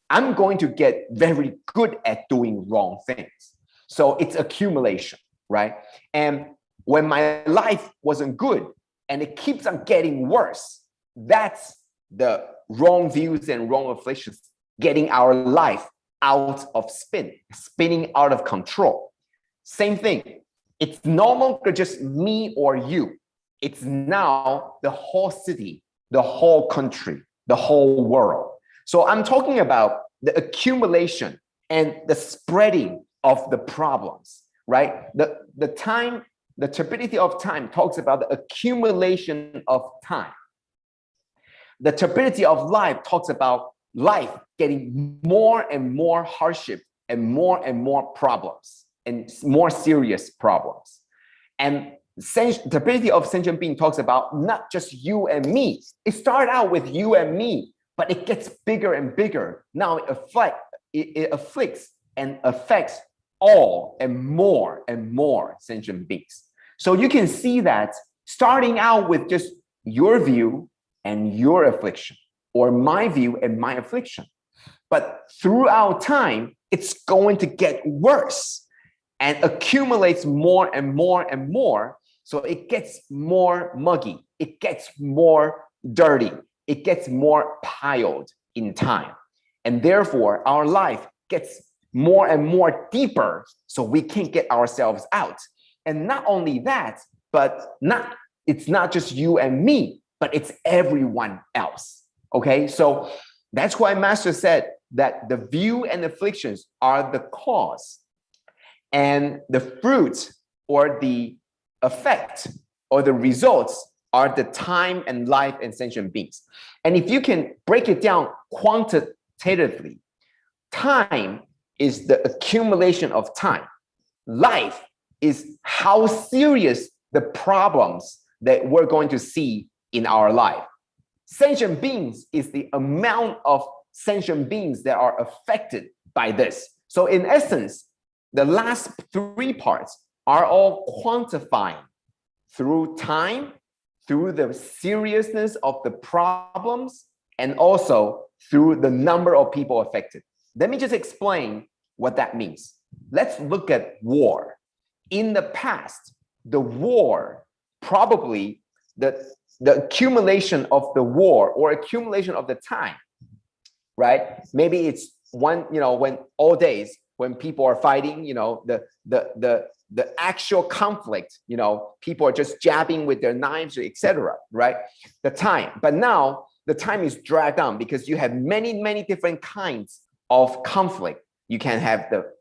Speaker 6: I'm going to get very good at doing wrong things. So it's accumulation, right? And when my life wasn't good and it keeps on getting worse, that's the wrong views and wrong afflictions getting our life out of spinning out of control. Same thing. It's no longer just me or you. It's now the whole city, the whole country, the whole world. So I'm talking about the accumulation and the spreading of the problems, right? The time, the turbidity of time talks about the accumulation of time. The turbidity of life talks about life getting more and more hardship and more problems and more serious problems. And the turbidity of sentient being talks about not just you and me. It started out with you and me, but it gets bigger and bigger. Now it afflicts and affects all and more sentient beings. So you can see that starting out with just your view and your affliction, or my view and my affliction. But throughout time, it's going to get worse and accumulates more and more. So it gets more muggy, it gets more dirty, it gets more piled in time. And therefore, our life gets more and more deeper, so we can't get ourselves out. And not only that, but it's not just you and me, but it's everyone else. Okay, so that's why Master said that the view and afflictions are the cause, and the fruit or the effect or the results are the time and life and sentient beings. And if you can break it down quantitatively, time is the accumulation of time. Life is how serious the problems that we're going to see in our life. Sentient beings is the amount of sentient beings that are affected by this. So in essence, the last three parts are all quantifying through time, through the seriousness of the problems, and also through the number of people affected. Let me just explain what that means. Let's look at war. In the past, the war, probably the accumulation of the war or accumulation of the time, right? Maybe it's one, when all days, when people are fighting, the actual conflict, people are just jabbing with their knives, etc., right? The time, but now the time is dragged on because you have many different kinds of conflict. You can have the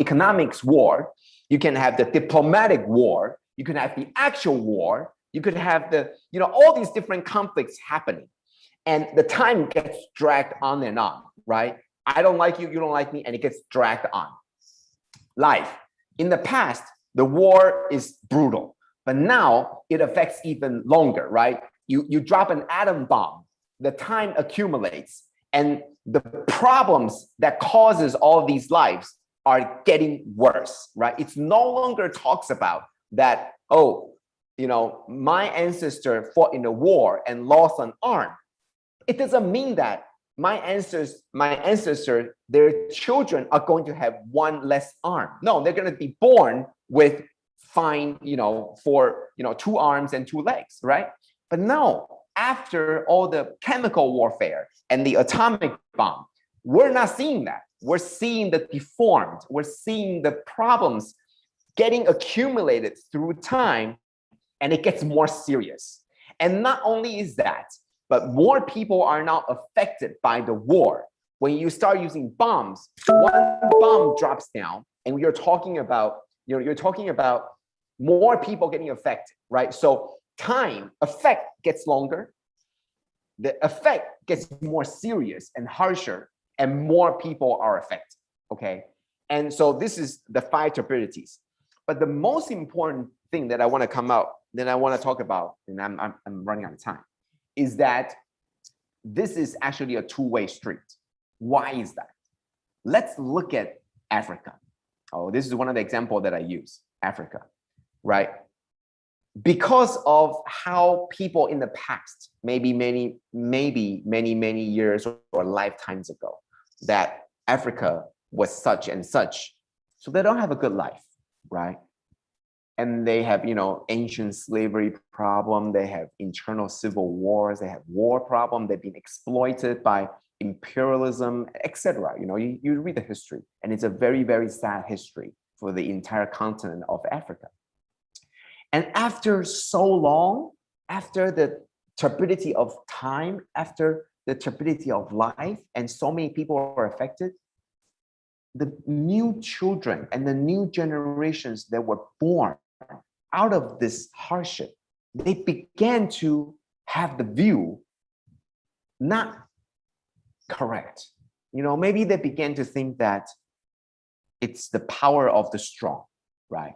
Speaker 6: economics war, you can have the diplomatic war, you can have the actual war, you could have all these different conflicts happening, and the time gets dragged on and on, right? I don't like you, you don't like me, and it gets dragged on. Life. In the past, the war is brutal, but now it affects even longer, right? You drop an atom bomb, the time accumulates, and the problems that causes all these lives are getting worse, right? It's no longer talks about that, my ancestor fought in a war and lost an arm. It doesn't mean that my ancestor, their children are going to have one less arm. No, they're going to be born with fine, for, 2 arms and 2 legs, right? But no, after all the chemical warfare and the atomic bomb, we're not seeing that. We're seeing the deformed, we're seeing the problems getting accumulated through time, and it gets more serious. And not only is that, but more people are now affected by the war. When you start using bombs, one bomb drops down, and you're talking about, you're talking about more people getting affected, right? So time effect gets longer, the effect gets more serious and harsher, and more people are affected, okay? And so this is the 5 turbidities. But the most important thing that I want to talk about, and I'm running out of time, is that this is actually a two-way street. Why is that? Let's look at Africa. Oh, this is one of the examples that I use, Africa, right? Because of how people in the past, maybe many years or lifetimes ago, that Africa was such and such, so they don't have a good life, right? And they have, ancient slavery problem, they have internal civil wars, they have war problem, they've been exploited by imperialism, etc. You read the history, and it's a very, very sad history for the entire continent of Africa. And after so long, after the turbidity of time, after the turbidity of life, and so many people are affected, the new children and the new generations that were born out of this hardship, they began to have the view not correct. Maybe they began to think that it's the power of the strong, right?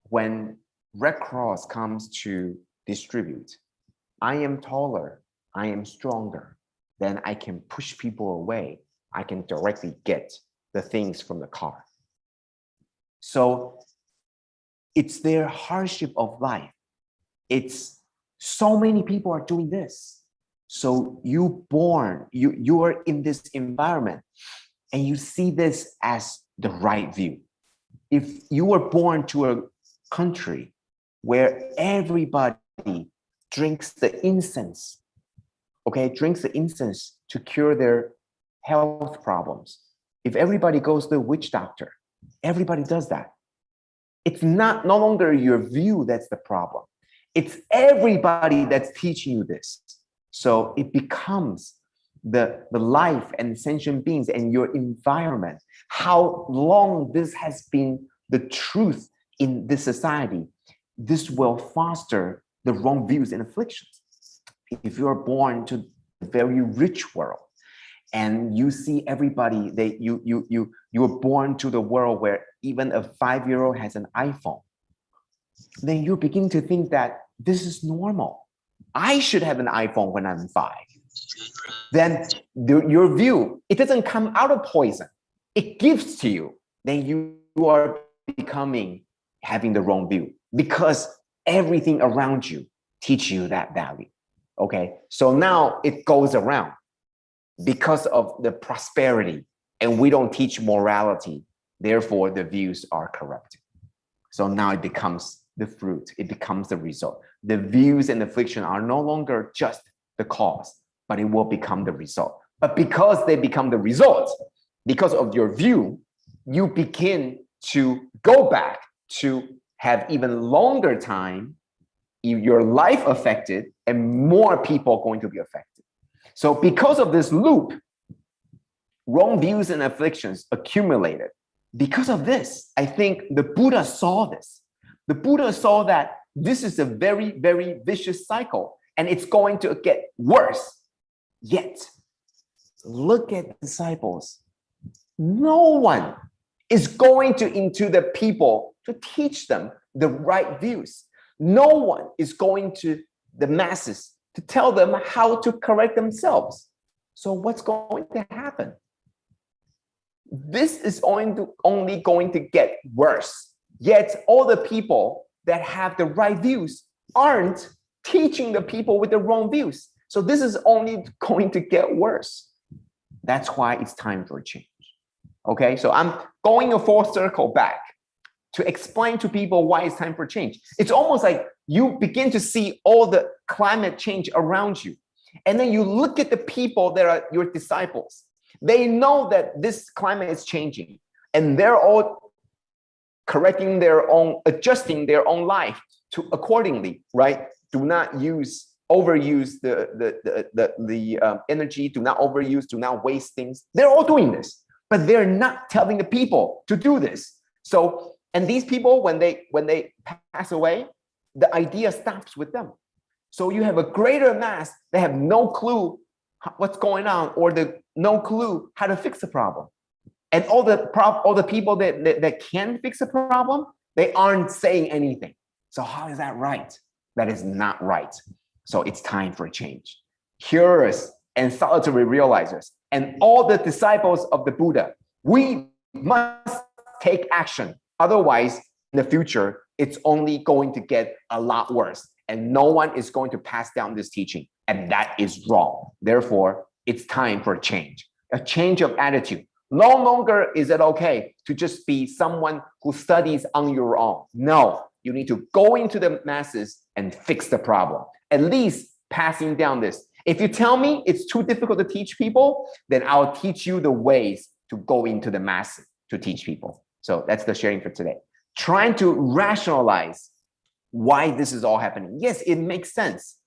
Speaker 6: When Red Cross comes to distribute, I am taller, I am stronger, then I can push people away. I can directly get the things from the car. So it's their hardship of life. It's so many people are doing this. So you are in this environment and you see this as the right view. If you were born to a country where everybody drinks the incense, drinks the incense to cure their health problems. If everybody goes to a witch doctor, everybody does that. It's no longer your view that's the problem. It's everybody that's teaching you this. So it becomes the life and sentient beings and your environment, how long this has been the truth in this society. This will foster the wrong views and afflictions. If you're born to a very rich world and you see everybody, you were born to the world where even a 5-year-old has an iPhone, then you begin to think that this is normal. I should have an iPhone when I'm 5. Then your view, it doesn't come out of poison. It gives to you. Then you are having the wrong view because everything around you teach you that value. Okay, so now it goes around because of the prosperity, and we don't teach morality. Therefore, the views are corrupted. So now it becomes the fruit. It becomes the result. The views and affliction are no longer just the cause, but it will become the result. But because they become the result, because of your view, you begin to go back to have even longer time, your life affected, and more people going to be affected. So because of this loop, wrong views and afflictions accumulated. Because of this, I think the Buddha saw this. The Buddha saw that this is a very, very vicious cycle, and it's going to get worse. Yet, look at disciples. No one is going into the people to teach them the right views. No one is going to the masses to tell them how to correct themselves. So what's going to happen? This is only going to get worse. Yet all the people that have the right views aren't teaching the people with the wrong views. So this is only going to get worse. That's why it's time for a change. Okay, so I'm going a full circle back to explain to people why it's time for change. It's almost like you begin to see all the climate change around you. And then you look at the people that are your disciples. They know that this climate is changing, and they're all correcting their own, adjusting their own life to accordingly, right? Do not overuse the energy, do not waste things. They're all doing this, but they're not telling the people to do this. So, and these people, when they pass away, the idea stops with them. So you have a greater mass, they have no clue what's going on, or no clue how to fix the problem. And all the people that can fix the problem, they aren't saying anything. So how is that right? That is not right. So it's time for change. Hearers and solitary realizers and all the disciples of the Buddha, we must take action. Otherwise, in the future, it's only going to get a lot worse, and no one is going to pass down this teaching, and that is wrong. Therefore, it's time for a change of attitude. No longer is it okay to just be someone who studies on your own. No, you need to go into the masses and fix the problem, at least passing down this. If you tell me it's too difficult to teach people, then I'll teach you the ways to go into the masses to teach people. So that's the sharing for today. Trying to rationalize why this is all happening. Yes, it makes sense.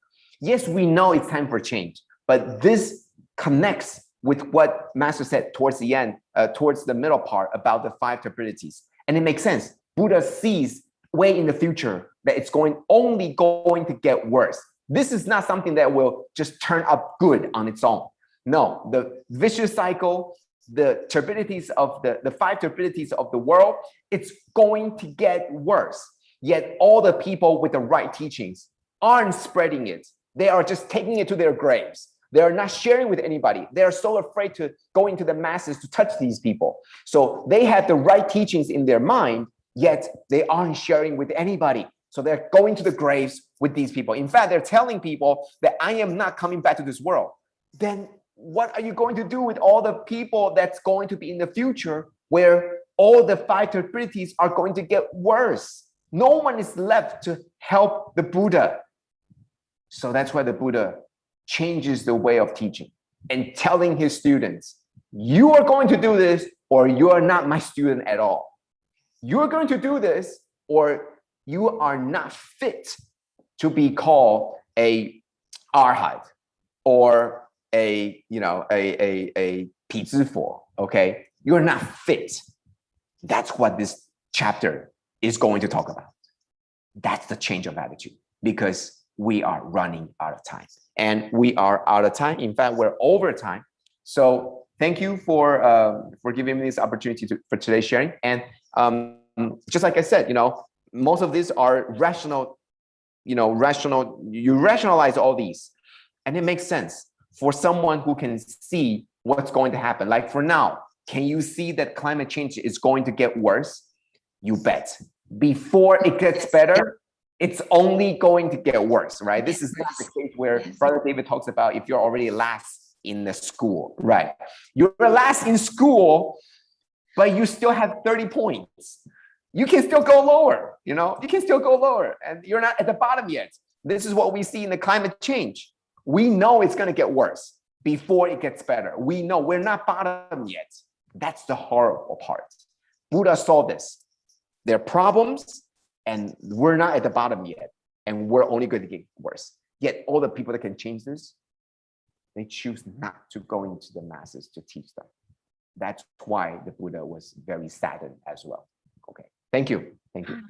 Speaker 6: Yes, we know it's time for change, but this connects with what Master said towards the end, towards the middle part about the 5 turbidities. And it makes sense. Buddha sees way in the future that it's only going to get worse. This is not something that will just turn up good on its own. No, the vicious cycle, the turbidities of the 5 turbidities of the world, it's going to get worse. Yet all the people with the right teachings aren't spreading it. They are just taking it to their graves. They are not sharing with anybody. They are so afraid to go into the masses to touch these people. So they have the right teachings in their mind, yet they aren't sharing with anybody. So they're going to the graves with these people. In fact, they're telling people that I am not coming back to this world. Then what are you going to do with all the people that's going to be in the future where all the 5 turbidities are going to get worse? No one is left to help the Buddha. So that's why the Buddha changes the way of teaching and telling his students, you are going to do this or you are not my student at all. You are going to do this or you are not fit to be called a arhat or a pizifo, okay? You're not fit. That's what this chapter is going to talk about. That's the change of attitude, because we are running out of time. And we are out of time. In fact, we're over time. So thank you for giving me this opportunity for today's sharing. And just like I said, most of these are rational, you rationalize all these. And it makes sense for someone who can see what's going to happen. Like for now, can you see that climate change is going to get worse? You bet. Before it gets better, it's only going to get worse, right? This is not the case where Brother David talks about if you're already last in the school, right? You're last in school, but you still have 30 points. You can still go lower, you can still go lower, and you're not at the bottom yet. This is what we see in the climate change. We know it's going to get worse before it gets better. We know we're not bottom yet. That's the horrible part. Buddha saw this. There are problems, and we're not at the bottom yet, and we're only going to get worse. Yet all the people that can change this, they choose not to go into the masses to teach them. That's why the Buddha was very saddened as well. Okay, thank you. Thank you.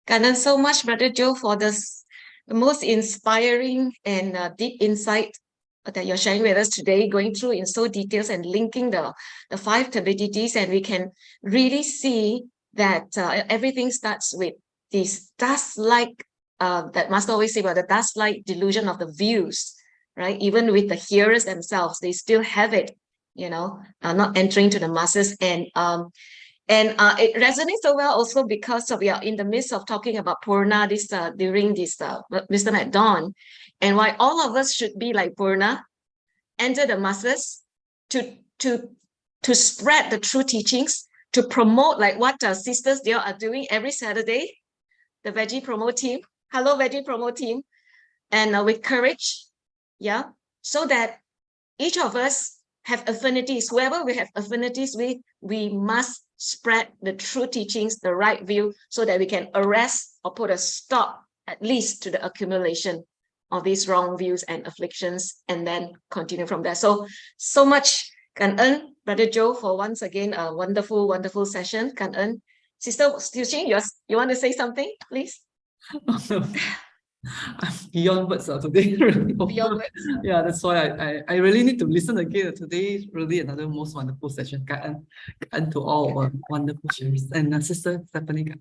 Speaker 4: Thank so much, Brother Joe, for this the most inspiring and deep insight that you're sharing with us today, going through in so details and linking the 5 turbidities, and we can really see that everything starts with this dust-like, that Master always say about the dust-like delusion of the views, right? Even with the hearers themselves, they still have it, not entering to the masses. And it resonates so well also because we are in the midst of talking about Purna during this Wisdom at Dawn, and why all of us should be like Purna, enter the masses to spread the true teachings, to promote like what sisters there are doing every Saturday, the Veggie Promo team. Hello, Veggie Promo team, and with courage, so that each of us have affinities. Whoever we have affinities with, we must spread the true teachings, the right view, so that we can arrest or put a stop, at least, to the accumulation of these wrong views and afflictions, and then continue from there. So much Cảm ơn Brother Joe for once again a wonderful, wonderful session. Cảm ơn. Sister Su Ching, you want to say something, please?
Speaker 7: I'm beyond words today. Really.
Speaker 4: Beyond words.
Speaker 7: Yeah, that's why I really need to listen again. Today is really another most wonderful session. Cảm ơn to all our wonderful shares. And Sister Stephanie.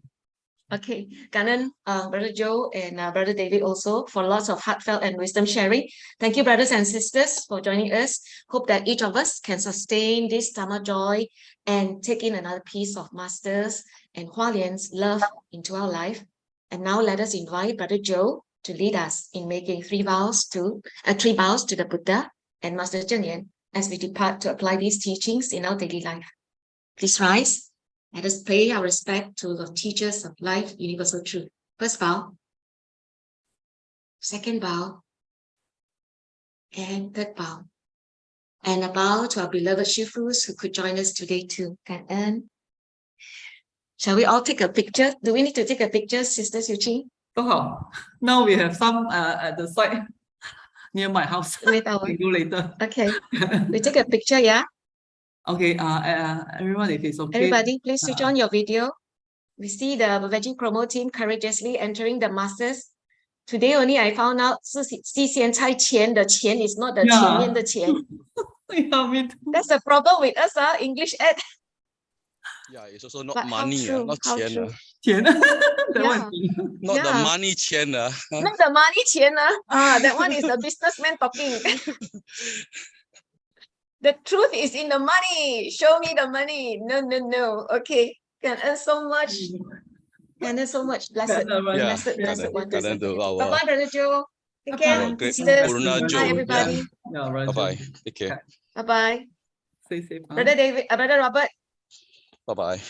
Speaker 4: Okay, cảm ơn Brother Joe and Brother David also for lots of heartfelt and wisdom sharing. Thank you, brothers and sisters, for joining us. Hope that each of us can sustain this Dharma joy and take in another piece of Master's and Hualien's love into our life. And now let us invite Brother Joe to lead us in making three vows to the Buddha and Master Cheng Yen as we depart to apply these teachings in our daily life. Please rise. Let us pay our respect to the teachers of life, universal truth. First bow, second bow, and third bow. And a bow to our beloved Shifus who could join us today too. Cảm ơn. Shall we all take a picture? Do we need to take a picture, Sister Su Ching?
Speaker 7: Now we have some at the side near my house.
Speaker 4: With our...
Speaker 7: We can go later.
Speaker 4: Okay, we take a picture, yeah?
Speaker 7: Okay, everyone, if it's okay.
Speaker 4: Everybody, please switch on your video. We see the Veggie Promo team courageously entering the Masters. Today only I found out 是西咸菜钱 the 钱 is not the 前面的钱.
Speaker 7: Yeah, me too.
Speaker 4: That's the problem with us, English ed.
Speaker 8: Yeah, it's also not
Speaker 4: But how
Speaker 8: money,
Speaker 4: true,
Speaker 8: not
Speaker 4: how
Speaker 8: 钱.
Speaker 4: true.
Speaker 7: 钱 that
Speaker 4: Yeah.
Speaker 7: one.
Speaker 8: Not the
Speaker 4: Yeah.
Speaker 8: money 钱.
Speaker 4: Not the money 钱 that one is the businessman talking. The truth is in the money. Show me the money. No. Okay. Can earn so much. Can earn so much. Blessed,
Speaker 8: Yeah,
Speaker 4: blessed wonders.
Speaker 8: to
Speaker 4: Bye
Speaker 8: our
Speaker 4: bye, Brother Joe. Take
Speaker 7: Bye-bye.
Speaker 4: care,
Speaker 8: great
Speaker 4: sisters.
Speaker 8: Purna
Speaker 4: Bye,
Speaker 8: Joe.
Speaker 4: everybody.
Speaker 7: Yeah, right.
Speaker 8: Bye-bye. Take care.
Speaker 4: Bye bye.
Speaker 7: Stay safe.
Speaker 4: Brother David, Brother Robert.
Speaker 8: Bye-bye.